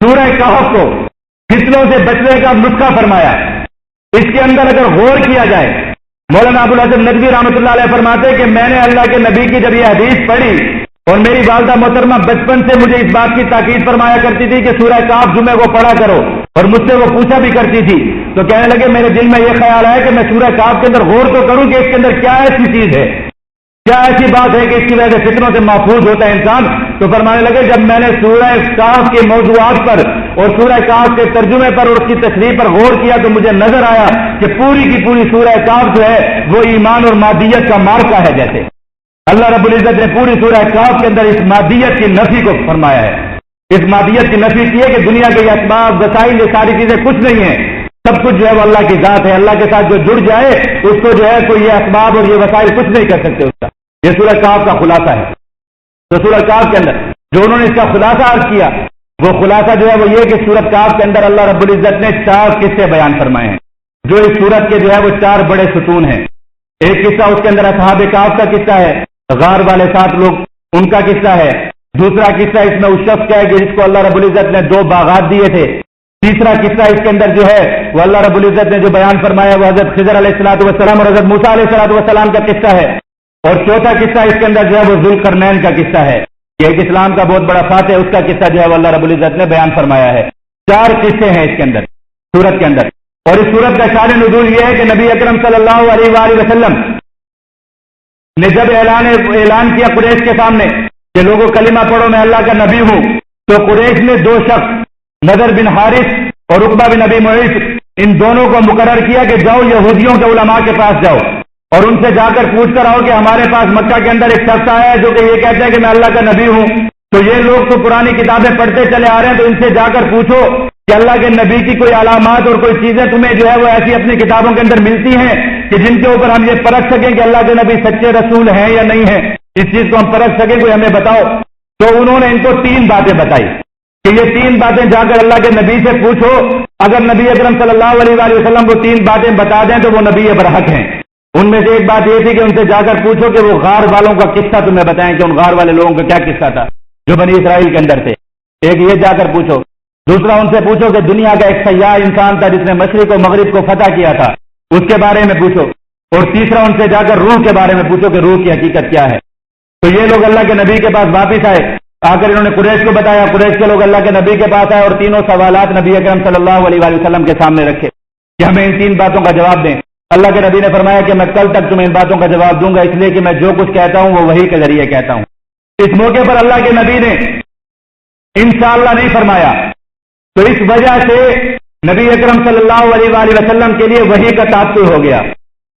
سورہ کہف کو فتنوں سے بچنے کا نسخہ فرمایا. اس کے اندر اگر غور کیا جائے، مولانا ابو الحسن ندوی رحمۃ اللہ علیہ فرماتے ہیں کہ میں نے اللہ کے نبی کی جب یہ حدیث پڑھی اور میری والدہ محترمہ بچپن سے مجھے اس بات کی تاکید فرمایا کرتی تھی کہ سورہ کہف جمعے کو پڑھا کرو، اور مجھ سے وہ پوچھا بھی کرتی تھی، تو کہنے لگے میرے دل میں یہ خیال آیا کہ میں سورہ کہف کے اندر غور تو کروں کہ اس کے اندر کیا ایسی چیز ہے، کیا ایسی بات ہے کہ اس کی وجہ سے فتنوں سے محفوظ ہوتا ہے انسان. تو فرمانے لگے جب میں نے سورہ کہف کے موضوعات پر اور سورہ کہف کے ترجمے پر اور اس کی تشریح پر غور کیا تو مجھے نظر آیا کہ پوری کی پوری سورہ کہف جو ہے وہ ایمان اور مادیت کا مارکا ہے. جیسے اللہ رب العزت نے پوری سورہ کہف کے اندر اس مادیت کی نفی کو فرمایا ہے. اس مادیت کی نفی کی ہے کہ دنیا کے یہ اسباب وسائل یہ ساری چیزیں کچھ نہیں ہیں, سب کچھ جو ہے وہ اللہ کی ذات ہے. اللہ کے ساتھ جو جڑ جائے اس کو جو ہے کوئی یہ اسباب اور یہ وسائل کچھ نہیں کر سکتے. اس کا یہ سورہ کہف کا خلاصہ ہے. تو سورہ کہف کے اندر جو انہوں نے اس کا خلاصہ عرض کیا وہ خلاصہ جو ہے وہ یہ کہ سورہ کہف کے اندر اللہ رب العزت نے 4 قصے بیان فرمائے ہیں جو اس سورت کے جو ہے وہ 4 بڑے ستون ہیں. ایک قصہ اس کے اندر اصحاب کہف کا قصہ ہے, غار والے 7 لوگ ان کا قصہ ہے. دوسرا قصہ اس میں اس شخص کا ہے کہ جس کو اللہ رب العزت نے 2 باغات دیے تھے. تیسرا قصہ اس کے اندر جو ہے وہ اللہ رب العزت نے جو بیان فرمایا وہ حضرت خضر علیہ الصلوۃ والسلام اور حضرت موسیٰ علیہ الصلوۃ والسلام کا قصہ ہے. اور چوتھا قصہ اس کے اندر جو ہے وہ ذوالقرنین کا قصہ ہے کہ ایک اسلام کا بہت بڑا فاتح ہے, اس کا قصہ جو ہے وہ اللہ رب العزت نے بیان فرمایا ہے. 4 قصے ہیں اس کے اندر سورت کے اندر. اور اس سورت کا شان نزول یہ ہے کہ نبی اکرم صلی اللہ علیہ وآلہ وسلم نے جب اعلان کیا قریش کے سامنے کہ لوگوں کلمہ پڑھو میں اللہ کا نبی ہوں, تو قریش نے 2 شخص نضر بن حارث اور عقبہ بن ابی معیط ان دونوں کو مقرر کیا کہ جاؤ یہودیوں کے علماء کے پاس جاؤ اور ان سے جا کر پوچھ کر آؤ کہ ہمارے پاس مکہ کے اندر ایک شخص آیا ہے جو کہ یہ کہتا ہے کہ میں اللہ کا نبی ہوں. تو یہ لوگ تو پرانی کتابیں پڑھتے چلے آ رہے ہیں, تو ان سے جا کر پوچھو کہ اللہ کے نبی کی کوئی علامات اور کوئی چیزیں تمہیں جو ہے وہ ایسی اپنی کتابوں کے اندر ملتی ہیں کہ جن کے اوپر ہم یہ پرکھ سکیں کہ اللہ کے نبی سچے رسول ہیں یا نہیں ہیں, اس چیز کو ہم پرکھ سکیں, کوئی ہمیں بتاؤ. تو انہوں نے ان کو 3 باتیں بتائی کہ یہ 3 باتیں جا کر اللہ کے نبی سے پوچھو, اگر نبی اکرم صلی اللہ علیہ وآلہ وسلم وہ 3 باتیں بتا دیں تو وہ نبی برحق ہیں. ان میں سے ایک بات یہ تھی کہ ان سے جا کر پوچھو کہ وہ غار والوں کا قصہ تمہیں بتائیں کہ ان غار والے لوگوں کا کیا قصہ تھا جو بنی اسرائیل کے اندر تھے. ایک یہ جا کر پوچھو. دوسرا ان سے پوچھو کہ دنیا کا ایک سیاح انسان تھا جس نے مشرق و مغرب کو فتح کیا تھا, اس کے بارے میں پوچھو. اور تیسرا ان سے جا کر روح کے بارے میں پوچھو کہ روح کی حقیقت کیا ہے. تو یہ لوگ اللہ کے نبی کے پاس واپس آئے, آ کر انہوں نے قریش کو بتایا. قریش کے لوگ اللہ کے نبی کے پاس آئے اور 3 سوالات نبی اکرم صلی اللہ علیہ وآلہ وسلم کے سامنے رکھے کہ ہمیں ان 3 باتوں کا جواب دیں. اللہ کے نبی نے فرمایا کہ میں کل تک تمہیں ان باتوں کا جواب دوں گا, اس لیے کہ میں جو کچھ کہتا ہوں وہ وحی کے ذریعے کہتا ہوں. اس موقع پر اللہ کے نبی نے انشاءاللہ نہیں فرمایا, تو اس وجہ سے نبی اکرم صلی اللہ علیہ وآلہ وسلم کے لیے وحی کا تاثر ہو گیا.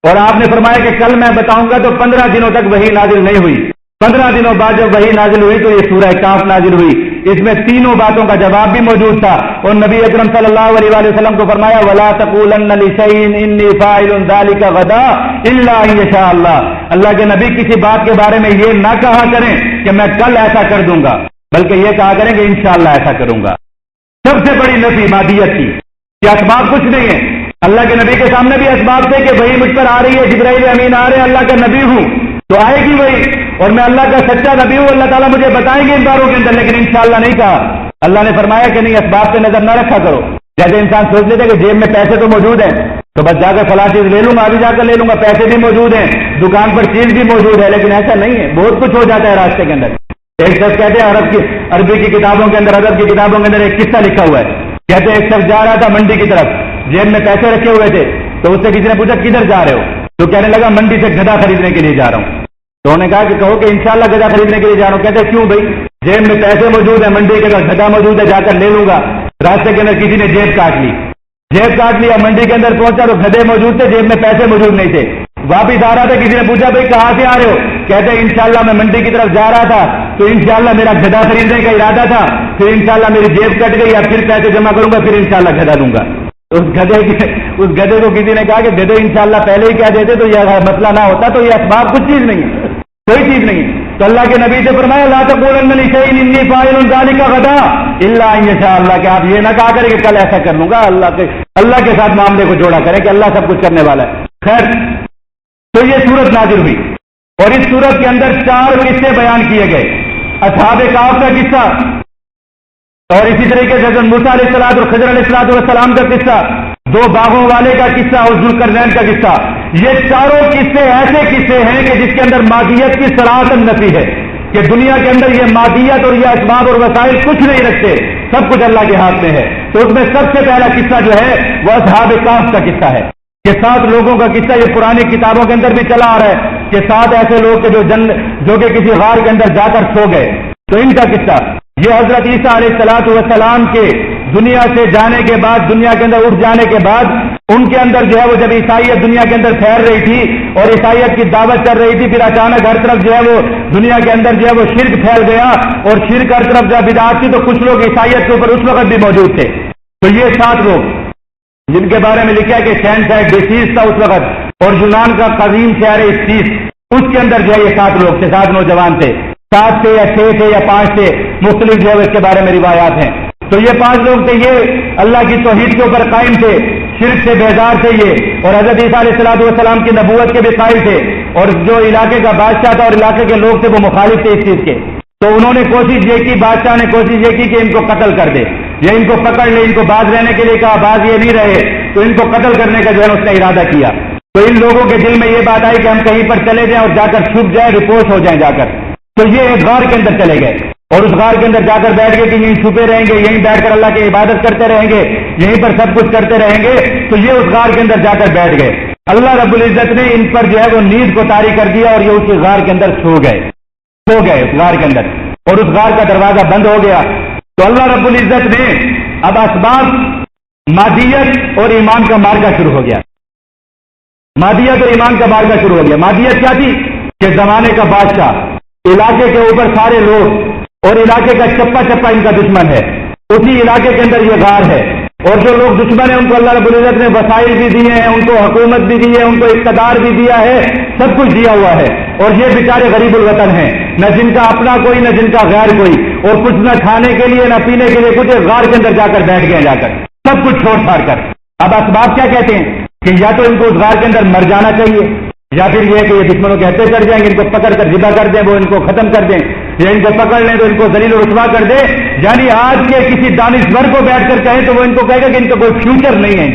اور آپ نے فرمایا کہ کل میں بتاؤں گا, تو 15 دنوں تک وحی نازل نہیں ہوئی. 15 دنوں بعد جب وحی نازل ہوئی تو یہ سورہ کہف نازل ہوئی. اس میں 3 باتوں کا جواب بھی موجود تھا. اور نبی اکرم صلی اللہ علیہ وآلہ وسلم کو فرمایا وَلَا تَقُولَنَّ لِشَيْءٍ إِنِّي فَاعِلٌ ذَلِكَ غَدًا إِلَّا أَن يَشَاءَ اللَّهُ. اللہ کے نبی کسی بات کے بارے میں یہ نہ کہا کریں کہ میں کل ایسا کر دوں گا, بلکہ یہ کہا کریں کہ انشاءاللہ ایسا کروں گا. سب سے بڑی نفی مادیت کی کہ اسباب کچھ نہیں ہے. اللہ کے نبی کے سامنے بھی اسباب تھے کہ وہی مجھ پر آ رہی ہے, جبرائیل امین آ رہے ہیں, اللہ کا نبی ہوں تو آئے گی وہی, اور میں اللہ کا سچا نبی ہوں, اللہ تعالیٰ مجھے بتائیں گے ان باروں کے اندر, لیکن انشاءاللہ نہیں کہا. اللہ نے فرمایا کہ نہیں, اسباب پہ نظر نہ رکھا کرو. جیسے انسان سوچ لیتے کہ جیب میں پیسے تو موجود ہیں تو بس جا کر فلاں چیز لے لوں گا, ابھی جا کر لے لوں گا, پیسے بھی موجود ہیں, دکان پر چیز بھی موجود ہے, لیکن ایسا نہیں ہے. بہت کچھ ہو جاتا ہے راستے کے اندر. ایک شخص کہتے ہیں عربی کی کتابوں کے اندر, ادب کی کتابوں کے اندر ایک قصہ لکھا ہوا ہے. کہتے ہیں ایک شخص جا رہا تھا منڈی کی طرف, جیب میں پیسے رکھے ہوئے تھے, تو اس سے کسی نے پوچھا کدھر جا رہے ہو, تو کہنے لگا منڈی سے گدھا خریدنے کے لیے جا رہا ہوں. تو انہوں نے کہا کہ کہو کہ انشاءاللہ گدھا خریدنے کے لیے جا رہا ہوں. کہتے ہیں کیوں بھائی, جیب میں پیسے موجود ہیں, منڈی کے اندر گدھا موجود ہے, جا کر لے لوں گا. راستے کے اندر کسی نے جیب کاٹ لیا, منڈی کے اندر پہنچا تو گدھے موجود تھے, جیب میں پیسے موجود نہیں تھے. واپس آ رہا تھا, کسی نے پوچھا بھائی کہاں سے آ رہے ہو, کہتے ہیں انشاءاللہ میں منڈی کی طرف جا رہا تھا, تو انشاءاللہ میرا گدھا خریدنے کا ارادہ تھا, پھر انشاءاللہ میری جیب کٹ گئی, اب پھر پیسے جمع کروں گا, پھر انشاءاللہ گدھا دوں گا. اس گدھے کو کسی نے کہا کہ گدھے انشاءاللہ پہلے ہی کہہ دیتے تو یہ مسئلہ نہ ہوتا, تو یہ اسباب کچھ چیز نہیں ہے, کوئی چیز نہیں ہے. تو اللہ کے نبی سے فرمایا لا تقولن لشیء انی فاعل ذلک غدا الا ان یشاء اللہ, کہ آپ یہ نہ کہا کریں کہ کل ایسا کر لوں گا. اللہ کے ساتھ معاملے کو جوڑا کریں کہ اللہ سب کچھ کرنے والا ہے. خیر, تو یہ سورت نازل ہوئی اور اس سورت کے اندر 4 قصے بیان کیے گئے. اصحاب کہف کا قصہ, اور اسی طریقے سے حضرت موسیٰ علیہ السلام اور خضر علیہ السلام کا قصہ, 2 باغوں والے کا قصہ اور ذوالقرنین کا قصہ. یہ چاروں قصے ایسے قصے ہیں کہ جس کے اندر مادیت کی صراحتاً نفی ہے کہ دنیا کے اندر یہ مادیت اور یہ اسباب اور وسائل کچھ نہیں رکھتے, سب کچھ اللہ کے ہاتھ میں ہے. تو اس میں سب سے پہلا قصہ جو ہے وہ اصحاب کہف کا قصہ ہے کہ 7 لوگوں کا قصہ. یہ پرانی کتابوں کے اندر بھی چلا آ رہا ہے کہ 7 ایسے لوگ کہ جو کہ کسی غار کے اندر جا کر سو گئے. تو ان کا قصہ یہ حضرت عیسیٰ علیہ السلام کے دنیا سے جانے کے بعد، دنیا کے اندر اٹھ جانے کے بعد، ان کے اندر جو ہے وہ جب عیسائیت دنیا کے اندر پھیل رہی تھی اور عیسائیت کی دعوت چل رہی تھی، پھر اچانک ہر طرف جو ہے وہ دنیا کے اندر جو ہے وہ شرک پھیل گیا، اور شرک ہر طرف جب بدعت تھی تو کچھ لوگ عیسائیت کے اوپر اس وقت بھی موجود تھے. تو یہ 7 لوگ جن کے بارے میں لکھا کہ سینٹ ڈیسیز تھا اس وقت، اور یونان کا قدیم شہر اسٹیس، اس کے اندر جو ہے یہ 7 لوگ تھے، 7 نوجوان تھے. 7 تھے یا 6 تھے یا 5 تھے، مختلف جو ہے اس کے بارے میں روایات ہیں. تو یہ 5 لوگ تھے، یہ اللہ کی توحید کے اوپر قائم تھے، شرک سے بیزار تھے یہ، اور حضرت عیسیٰ علیہ السلام کی نبوت کے بھی قائل تھے، اور جو علاقے کا بادشاہ تھا اور علاقے کے لوگ تھے وہ مخالف تھے اس چیز کے. تو انہوں نے کوشش یہ کی، بادشاہ نے کوشش یہ کی کہ ان کو قتل کر دے یا ان کو پکڑ لے، ان کو باز رہنے کے لیے کہا، باز یہ نہیں رہے تو ان کو قتل کرنے کا جو ہے اس نے ارادہ کیا. تو ان لوگوں کے دل میں یہ بات آئی کہ ہم کہیں پر چلے جائیں اور جا کر چھپ جائیں، رپورٹ ہو جائیں جا کر. تو یہ ایک غار کے اندر چلے گئے اور اس غار کے اندر جا کر بیٹھ گئے کہ یہیں چھپے رہیں گے، یہیں بیٹھ کر اللہ کی عبادت کرتے رہیں گے، یہیں پر سب کچھ کرتے رہیں گے. تو یہ اس غار کے اندر جا کر بیٹھ گئے. اللہ رب العزت نے ان پر جو ہے وہ نیند کو طاری کر دیا اور یہ اس غار کے اندر سو گئے اس غار کے اندر، اور اس غار کا دروازہ بند ہو گیا. تو اللہ رب العزت نے اب اسباب مادیت اور ایمان کا مارکا شروع ہو گیا. مادیت اور ایمان کا مارکا شروع ہو گیا. مادیت کیا تھی کہ زمانے کا بادشاہ، علاقے کے اوپر سارے لوگ، اور علاقے کا چپا چپا ان کا دشمن ہے. اسی علاقے کے اندر یہ غار ہے، اور جو لوگ دشمن ہیں ان کو اللہ رب العزت نے وسائل بھی دیے ہیں، ان کو حکومت بھی دی ہے، ان کو اقتدار بھی دیا ہے، سب کچھ دیا ہوا ہے. اور یہ بیچارے غریب الوطن ہیں، نہ جن کا اپنا کوئی نہ جن کا غیر کوئی، اور کچھ نہ کھانے کے لیے نہ پینے کے لیے کچھ، غار کے اندر جا کر بیٹھ گئے، جا کر سب کچھ چھوڑ چھاڑ کر. اب اسباب کیا کہتے ہیں کہ یا تو ان کو اس غار کے اندر مر جانا چاہیے، یا پھر یہ کہ یہ دشمنوں کے ہتھے چڑھ جائیں گے، ان کو پکڑ کر ذبح کر دیں، وہ ان کو ختم کر دیں، یا ان کو پکڑ لیں تو ان کو ذلیل و رسوا کر دیں. یعنی آج کے کسی دانشور کو بیٹھ کر کہیں تو وہ ان کو کہے گا کہ ان کا کوئی فیوچر نہیں ہے،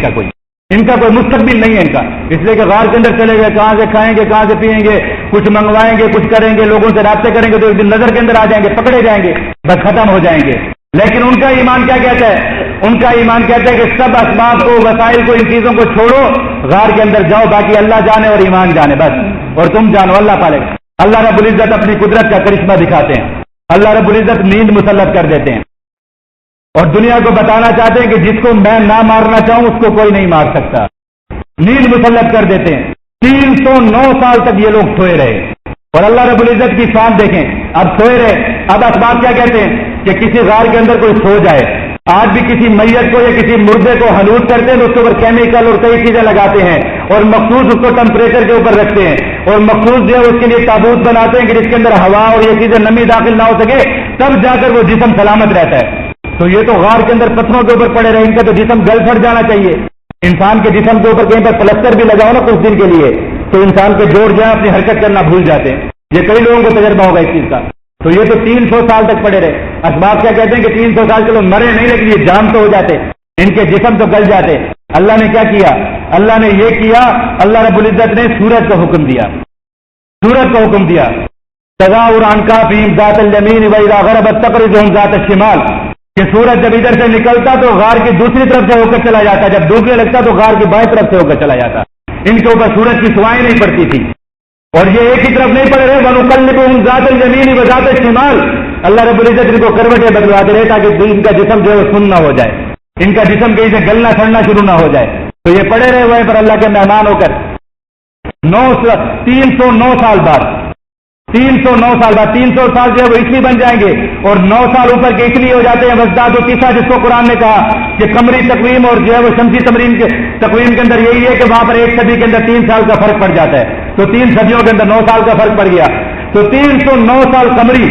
ان کا کوئی مستقبل نہیں ہے ان کا. اس لیے کہ غار کے اندر چلے گئے، کہاں سے کھائیں گے، کہاں سے پیئیں گے، کچھ منگوائیں گے، کچھ کریں گے، لوگوں سے رابطے کریں گے تو ایک دن نظر کے اندر آ جائیں گے، پکڑے جائیں گے، بس ختم ہو جائیں گے. لیکن ان کا ایمان کیا کہتا ہے؟ ان کا ایمان کہتا ہے کہ سب اسباب کو، وسائل کو، ان چیزوں کو چھوڑو، غار کے اندر جاؤ، باقی اللہ جانے اور ایمان جانے بس، اور تم جانو اللہ پالے. اللہ رب العزت اپنی قدرت کا کرشمہ دکھاتے ہیں. اللہ رب العزت نیند مسلط کر دیتے ہیں اور دنیا کو بتانا چاہتے ہیں کہ جس کو میں نہ مارنا چاہوں اس کو کوئی نہیں مار سکتا. نیند مسلط کر دیتے ہیں. 309 سال تک یہ لوگ سوئے رہے اور اللہ رب العزت کی شان دیکھیں. اب سوئے رہے. اب اسباب کیا کہتے ہیں کہ کسی غار کے اندر کوئی سو جائے. آج بھی کسی میت کو یا کسی مردے کو حنوط کرتے ہیں تو اس کے اوپر کیمیکل اور کئی چیزیں لگاتے ہیں اور مخصوص اس کو ٹمپریچر کے اوپر رکھتے ہیں اور مخصوص جو ہے اس کے لیے تابوت بناتے ہیں کہ جس کے اندر ہوا اور یہ چیزیں نمی داخل نہ ہو سکے، تب جا کر وہ جسم سلامت رہتا ہے. تو یہ تو غار کے اندر پتھروں کے اوپر پڑے رہے، ان کا تو جسم گل پھٹ جانا چاہیے. انسان کے جسم کے اوپر کہیں پر پلستر بھی لگاؤ نا کچھ دن کے لیے تو انسان کے جوڑ جو ہے اپنی حرکت کرنا بھول جاتے ہیں. یہ کئی لوگوں کو تجربہ ہوگا اس چیز کا. تو یہ تو 300 سال تک پڑے رہے. اسباب کیا کہتے ہیں کہ 300 سال کے لوگ مرے نہیں لیکن یہ جام تو ہو جاتے، ان کے جسم تو گل جاتے. اللہ نے کیا کیا؟ اللہ نے یہ کیا، اللہ رب العزت نے سورج کا حکم دیا. سورج کا حکم دیا تظاہر عن کافہم ذات الیمین واذا غربت تقرضهم ذات الشمال، کہ سورج جب ادھر سے نکلتا تو غار کی دوسری طرف سے ہو کر چلا جاتا، جب ڈوبنے لگتا تو غار کی بائیں طرف سے ہو کر چلا جاتا. ان کے اوپر سورج کی شعاعیں نہیں پڑتی تھی اور یہ ایک ہی طرف نہیں پڑے رہے. وَنُقَلِّبُهُمْ ذَاتَ الْيَمِينِ وَذَاتَ الشِّمَالِ، اللہ رب العزت ان کو کروٹیں بدلواتے رہے تاکہ ان کا جسم جو ہے سن نہ ہو جائے، ان کا جسم کہیں سے گلنا سڑنا شروع نہ ہو جائے. تو یہ پڑے رہے وہیں پر اللہ کے مہمان ہو کر 309 سال بعد 309 سال بعد 300 سال جو ہے وہ عیسوی بن جائیں گے اور 9 سال اوپر کے عیسوی ہو جاتے ہیں. وزداد و تیسا جس کو قرآن نے کہا کہ قمری تقویم اور جو ہے وہ شمسی تقویم کے اندر یہی ہے کہ وہاں پر ایک صدی کے اندر 3 سال کا فرق پڑ جاتا ہے. تو 3 صدیوں کے اندر 9 سال کا فرق پڑ گیا. تو 309 سال قمری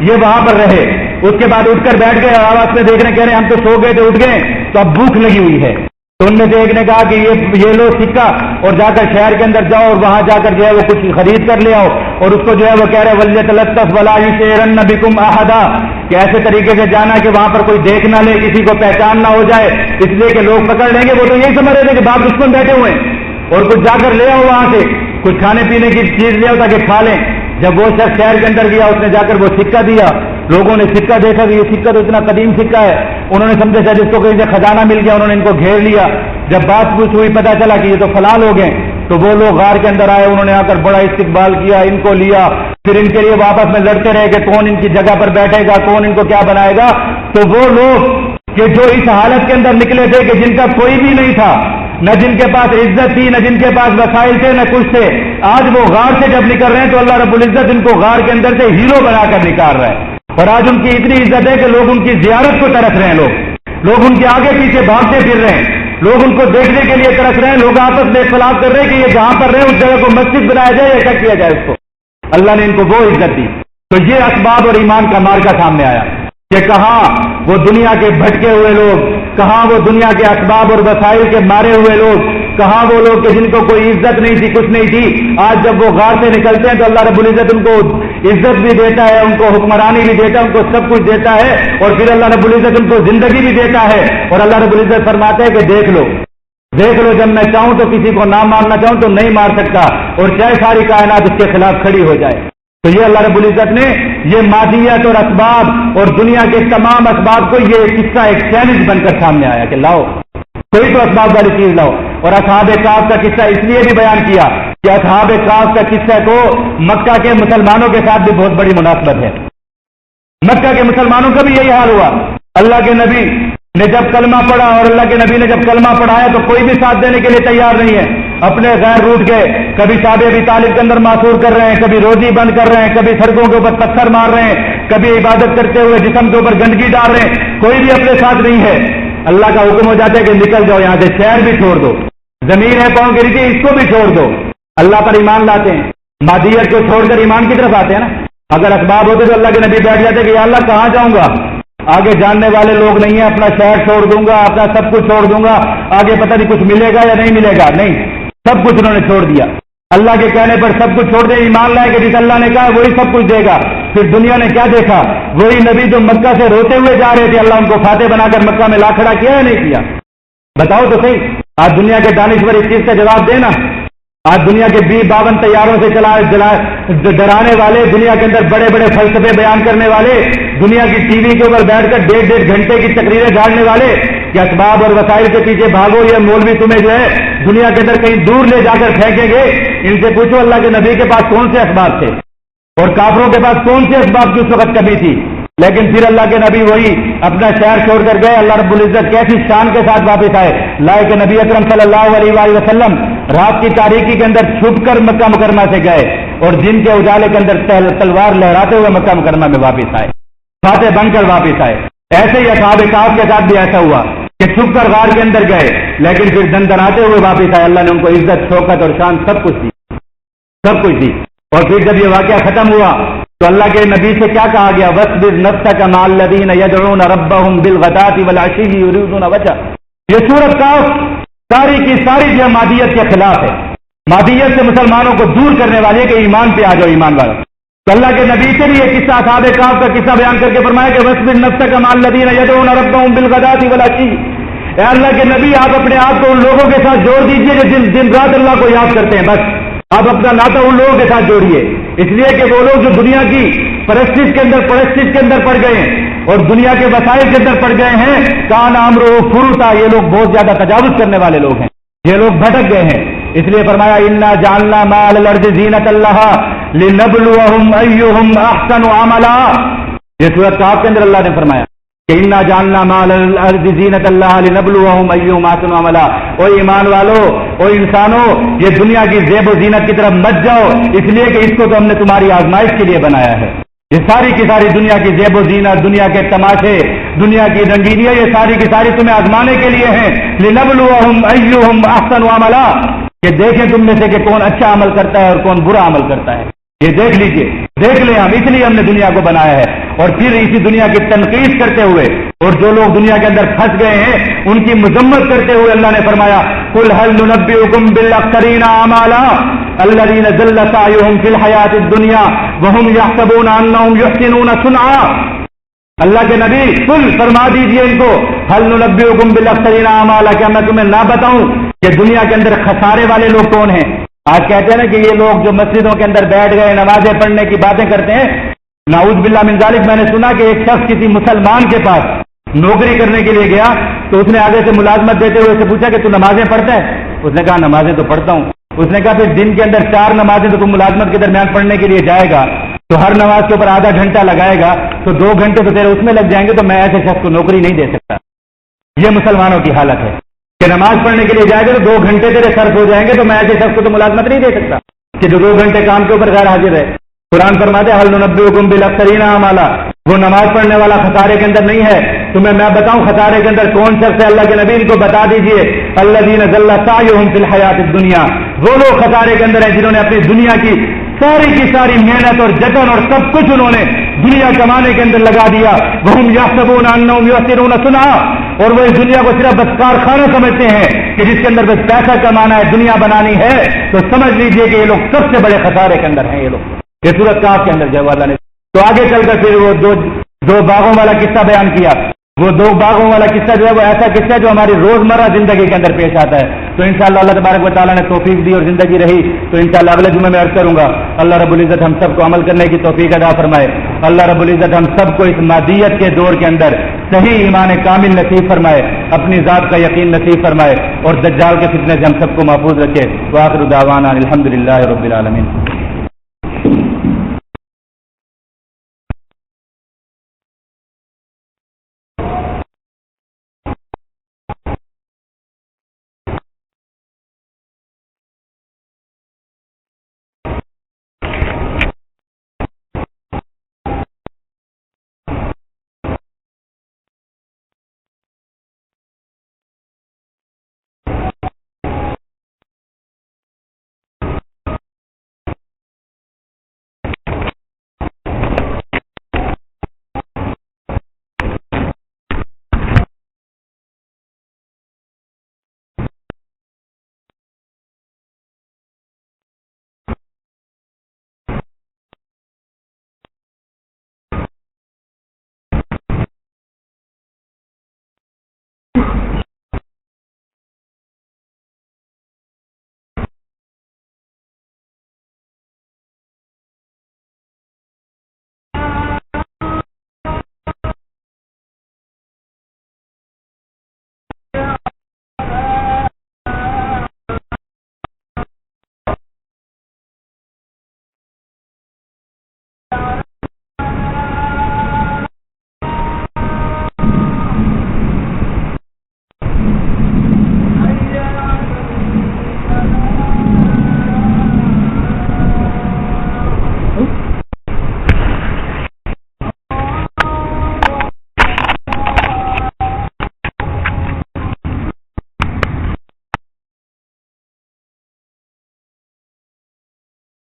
یہ وہاں پر رہے. اس کے بعد اٹھ کر بیٹھ گئے، آواز میں دیکھ رہے کہہ رہے ہم تو سو گئے تھے، اٹھ گئے تو اب بھوک لگی ہوئی ہے. تو ان میں سے ایک نے کہا کہ یہ لو سکہ اور جا کر شہر کے اندر جاؤ اور وہاں جا کر جو ہے وہ کچھ خرید کر لے آؤ. اور اس کو جو ہے وہ کہہ رہے وَلْيَتَلَطَّفْ وَلَا يُشْعِرَنَّ بِكُمْ أَحَدًا، کہ ایسے طریقے سے جانا کہ وہاں پر کوئی دیکھ نہ لے، کسی کو پہچان نہ ہو جائے، اس لیے کہ لوگ پکڑ لیں گے. وہ تو یہی سمجھ رہے تھے کہ باپ دشمن بیٹھے ہوئے ہیں. اور کچھ جا کر لے آؤ، وہاں سے کچھ کھانے پینے کی چیز لے آؤ تاکہ کھا لیں. جب وہ شخص شہر کے اندر گیا، اس نے جا کر وہ سکہ دیا. لوگوں نے سکہ دیکھا کہ یہ سکہ تو اتنا قدیم سکہ ہے. انہوں نے سمجھا شاید اس کو کہیں سے خزانہ مل گیا، انہوں نے ان کو گھیر لیا. جب بات پوچھ ہوئی پتہ چلا کہ یہ تو فلاں لوگ ہیں. تو وہ لوگ غار کے اندر آئے، انہوں نے آ کر بڑا استقبال کیا، ان کو لیا، پھر ان کے لیے واپس میں لڑتے رہے کہ کون ان کی جگہ پر بیٹھے گا، کون ان کو کیا بنائے گا۔ تو وہ لوگ کہ جو اس حالت کے اندر نکلے تھے کہ جن کا کوئی بھی نہیں تھا، نہ جن کے پاس عزت تھی، نہ جن کے پاس وسائل تھے، نہ کچھ تھے، آج وہ غار سے جب نکل رہے ہیں تو اللہ رب العزت ان کو غار کے اندر سے ہیرو بنا کر نکال رہا ہے، اور آج ان کی اتنی عزت ہے کہ لوگ ان کی زیارت کو ترس رہے ہیں، لوگ ان کے آگے پیچھے بھاگتے پھر رہے ہیں، لوگ ان کو دیکھنے کے لیے ترس رہے ہیں، لوگ آپس میں اختلاف کر رہے ہیں کہ یہ جہاں پر رہے اس جگہ کو مسجد بنایا جائے یا کیا کیا جائے اس کو۔ اللہ نے ان کو وہ عزت دی۔ تو یہ اسباب اور ایمان کا مارکا سامنے آیا کہ کہاں وہ دنیا کے بھٹکے ہوئے لوگ، کہاں وہ دنیا کے اسباب اور وسائل کے مارے ہوئے لوگ، کہاں وہ لوگ کہ جن کو کوئی عزت نہیں تھی، کچھ نہیں تھی، آج جب وہ غار سے نکلتے ہیں تو اللہ رب العزت ان کو عزت بھی دیتا ہے، ان کو حکمرانی بھی دیتا ہے، ان کو سب کچھ دیتا ہے، اور پھر اللہ رب العزت ان کو زندگی بھی دیتا ہے، اور اللہ رب العزت فرماتا ہے کہ دیکھ لو جب میں چاہوں تو کسی کو نہ مارنا چاہوں تو نہیں مار سکتا، اور چاہے ساری کائنات اس کے خلاف کھڑی ہو جائے۔ تو یہ اللہ رب العزت نے یہ مادیت اور اسباب اور دنیا کے تمام اسباب کو یہ قصہ ایک چیلنج بن کر سامنے آیا کہ لاؤ کوئی تو اسباب والی چیز لاؤ۔ اور اصحاب کہف کا قصہ اس لیے بھی بیان کیا کہ اصحاب کہف کا قصہ کو مکہ کے مسلمانوں کے ساتھ بھی بہت بڑی مناسبت ہے۔ مکہ کے مسلمانوں کا بھی یہی حال ہوا، اللہ کے نبی نے جب کلمہ پڑھا اور اللہ کے نبی نے جب کلمہ پڑھایا تو کوئی بھی ساتھ دینے کے لیے تیار نہیں ہے، اپنے غیر روٹ گئے، کبھی صحابہ ابی طالب کے اندر معصور کر رہے ہیں، کبھی روزی بند کر رہے ہیں، کبھی سڑکوں کے اوپر پتھر مار رہے ہیں، کبھی عبادت کرتے ہوئے جسم کے اوپر گندگی ڈال رہے ہیں، کوئی بھی اپنے ساتھ نہیں ہے۔ اللہ کا حکم ہو جاتا ہے کہ نکل جاؤ یہاں سے، شہر بھی چھوڑ دو، زمین ہے پاؤں کے نیچے اس کو بھی چھوڑ دو۔ اللہ پر ایمان لاتے ہیں، مادیت کو چھوڑ کر ایمان کی طرف آتے ہیں نا۔ اگر اسباب ہوتے تو اللہ کے نبی بیٹھ جاتے کہ یا اللہ کہاں جاؤں گا، آگے جاننے والے لوگ نہیں ہیں، اپنا شہر چھوڑ دوں گا، اپنا سب کچھ چھوڑ دوں گا، آگے پتہ نہیں کچھ ملے گا یا نہیں ملے گا، نہیں، سب کچھ انہوں نے چھوڑ دیا۔ اللہ کے کہنے پر سب کچھ چھوڑ دے، ایمان لائے کہ جس اللہ نے کہا وہی سب کچھ دے گا۔ پھر دنیا نے کیا دیکھا، وہی نبی جو مکہ سے روتے ہوئے جا رہے تھے، اللہ ان کو فاتح بنا کر مکہ میں لا کھڑا کیا یا نہیں کیا؟ بتاؤ تو صحیح۔ آج دنیا کے دانشور اس چیز کا جواب دینا، آج دنیا کے 52 طیاروں سے ڈرانے والے، دنیا کے اندر بڑے بڑے فلسفے بیان کرنے والے، دنیا کی ٹی وی کے اوپر بیٹھ کر 1.5 گھنٹے کی تقریریں جھاڑنے والے کہ اسباب اور وسائل کے پیچھے بھاگو، یہ مولوی تمہیں جو ہے دنیا کے اندر کہیں دور لے جا کر پھینکیں گے۔ ان سے پوچھو اللہ کے نبی کے پاس کون سے اسباب تھے اور کافروں کے پاس کون سے اسباب کی اس وقت کمی تھی، لیکن پھر اللہ کے نبی وہی اپنا شہر چھوڑ کر گئے۔ اللہ رب العزت کیسی شان کے ساتھ واپس آئے، لائے کہ نبی اکرم صلی اللہ علیہ وآلہ وسلم رات کی تاریکی کے اندر چھپ کر مکہ مکرمہ سے گئے اور دن کے اجالے کے اندر تلوار لہراتے ہوئے مکہ مکرمہ میں واپس آئے، فاتح بن کر واپس آئے۔ ایسے ہی اصحاب کہف کے ساتھ بھی ایسا ہوا کہ چھپ کر غار کے اندر گئے لیکن پھر دندناتے ہوئے واپس آئے۔ اللہ نے ان کو عزت، شوکت اور شان سب کچھ دی، سب کچھ دی۔ اور پھر جب یہ واقعہ ختم ہوا تو اللہ کے نبی سے کیا کہا گیا، وَاصْبِرْ نَفْسَكَ مَعَ الَّذِينَ يَدْعُونَ رَبَّهُمْ بِالْغَدَاةِ وَالْعَشِيِّ يُرِيدُونَ وَجْهَهُ۔ یہ سورۃ کہف ساری کی ساری جو مادیت کے خلاف ہے، مادیت سے مسلمانوں کو دور کرنے والی ہے کہ ایمان پہ آ جاؤ ایمان والوں۔ تو اللہ کے نبی سے بھی یہ قصہ اصحاب کہف کا قصہ بیان کر کے فرمایا کہ وَاصْبِرْ نَفْسَكَ مَعَ الَّذِينَ يَدْعُونَ رَبَّهُمْ بِالْغَدَاةِ وَالْعَشِيِّ۔ اے اللہ کے نبی آپ اپنے آپ کو ان لوگوں کے ساتھ جوڑ دیجئے جو دن رات اللہ کو یاد کرتے ہیں، بس آپ اپنا ناطہ ان لوگوں کے ساتھ جوڑیے، اس لیے کہ وہ لوگ جو دنیا کی پرستش کے اندر پڑ گئے ہیں اور دنیا کے وسائل کے اندر پڑ گئے ہیں، کان امرؤ فرطا، یہ لوگ بہت زیادہ تجاوز کرنے والے لوگ ہیں، یہ لوگ بھٹک گئے ہیں۔ اس لیے فرمایا انا جعلنا ما علی الارض زینۃ لها لنبلوهم ایہم احسن عملا۔ یہ سورۃ کہف کے اندر اللہ نے فرمایا کہ انا جعلنا ما علی الارض زینۃ لها لنبلوهم ایہم احسن عملا۔ او ایمان والو، او انسانوں، یہ دنیا کی زیب و زینت کی طرف مت جاؤ، اس لیے کہ اس کو تو ہم نے تمہاری آزمائش کے لیے بنایا ہے۔ یہ ساری کی ساری دنیا کی زیب و زینت، دنیا کے تماشے، دنیا کی رنگینیاں، یہ ساری کی ساری تمہیں آزمانے کے لیے ہیں۔ لنبلوهم ایہم احسن عملا، کہ دیکھیں تم میں سے کہ کون اچھا عمل کرتا ہے اور کون برا عمل کرتا ہے۔ یہ دیکھ لیجئے، دیکھ لیں ہم، اس لیے ہم نے دنیا کو بنایا ہے۔ اور پھر اسی دنیا کی تنقید کرتے ہوئے اور جو لوگ دنیا کے اندر پھنس گئے ہیں ان کی مذمت کرتے ہوئے اللہ نے فرمایا قل هل ننبئكم بالاخسرین اعمالا الذین ضل سعیهم فی الحیاۃ الدنیا وهم یحسبون انهم یحسنون صنعا۔ اللہ کے نبی قل فرما دیجئے ان کو هل ننبئكم بالاخسرین اعمالا، کیا میں تمہیں نہ بتاؤں کہ دنیا کے اندر خسارے والے لوگ کون ہیں؟ آج کہتے ہیں نا کہ یہ لوگ جو مسجدوں کے اندر بیٹھ گئے نمازیں پڑھنے کی باتیں کرتے ہیں، نعوذ باللہ من ذالک۔ میں نے سنا کہ ایک شخص کسی مسلمان کے پاس نوکری کرنے کے لیے گیا تو اس نے آگے سے ملازمت دیتے ہوئے سے پوچھا کہ تو نمازیں پڑھتا ہے؟ اس نے کہا نمازیں تو پڑھتا ہوں۔ اس نے کہا پھر دن کے اندر 4 نمازیں تو تم ملازمت کے درمیان پڑھنے کے لیے جائے گا تو ہر نماز کے اوپر آدھا گھنٹہ لگائے گا تو 2 گھنٹے تو تیرے اس میں لگ جائیں گے، تو میں ایسے شخص کو نوکری نہیں دے سکتا۔ یہ مسلمانوں کی حالت ہے کہ نماز پڑھنے کے لیے جائے گا تو 2 گھنٹے تیرے صرف ہو جائیں گے، تو میں ایسے شخص کو تو ملازمت نہیں دے سکتا کہ جو 2 گھنٹے کام کے اوپر غیر حاضر ہے۔ قرآن فرماتے ہیں حل ننبئکم بالاخسرین اعمالا، وہ نماز پڑھنے والا خسارے کے اندر نہیں ہے۔ تمہیں میں بتاؤں خسارے کے اندر کون شخص ہے؟ اللہ کے نبی ان کو بتا دیجئے، الذین ضل سعیہم فی الحیات الدنیا، وہ لوگ خسارے کے اندر ہیں جنہوں نے اپنی دنیا کی ساری محنت اور جتن اور سب کچھ انہوں نے دنیا کمانے کے اندر لگا دیا۔ وہم یحسبون انہم یحسنون صنعا، اور وہ اس دنیا کو صرف بس کارخانہ سمجھتے ہیں کہ جس کے اندر بس پیسہ کمانا ہے، دنیا بنانی ہے، تو سمجھ لیجئے کہ یہ لوگ سب سے بڑے خسارے کے اندر ہیں۔ یہ لوگ یہ سورۃ کہف کے اندر جو اللہ نے تو آگے چل کر پھر وہ دو باغوں والا قصہ بیان کیا۔ وہ 2 باغوں والا قصہ جو ہے وہ ایسا قصہ ہے جو ہماری روزمرہ زندگی کے اندر پیش آتا ہے۔ تو انشاءاللہ اللہ تبارک و تعالیٰ نے توفیق دی اور زندگی رہی تو انشاءاللہ اگلے جمعے میں عرض کروں گا۔ اللہ رب العزت ہم سب کو عمل کرنے کی توفیق عطا فرمائے۔ اللہ رب العزت ہم سب کو اس مادیت کے دور کے اندر صحیح ایمان کامل نصیب فرمائے، اپنی ذات کا یقین نصیب فرمائے، اور دجال کے فتنے سے ہم سب کو محفوظ رکھے۔ وآخر دعوانا الحمدللہ رب العالمین۔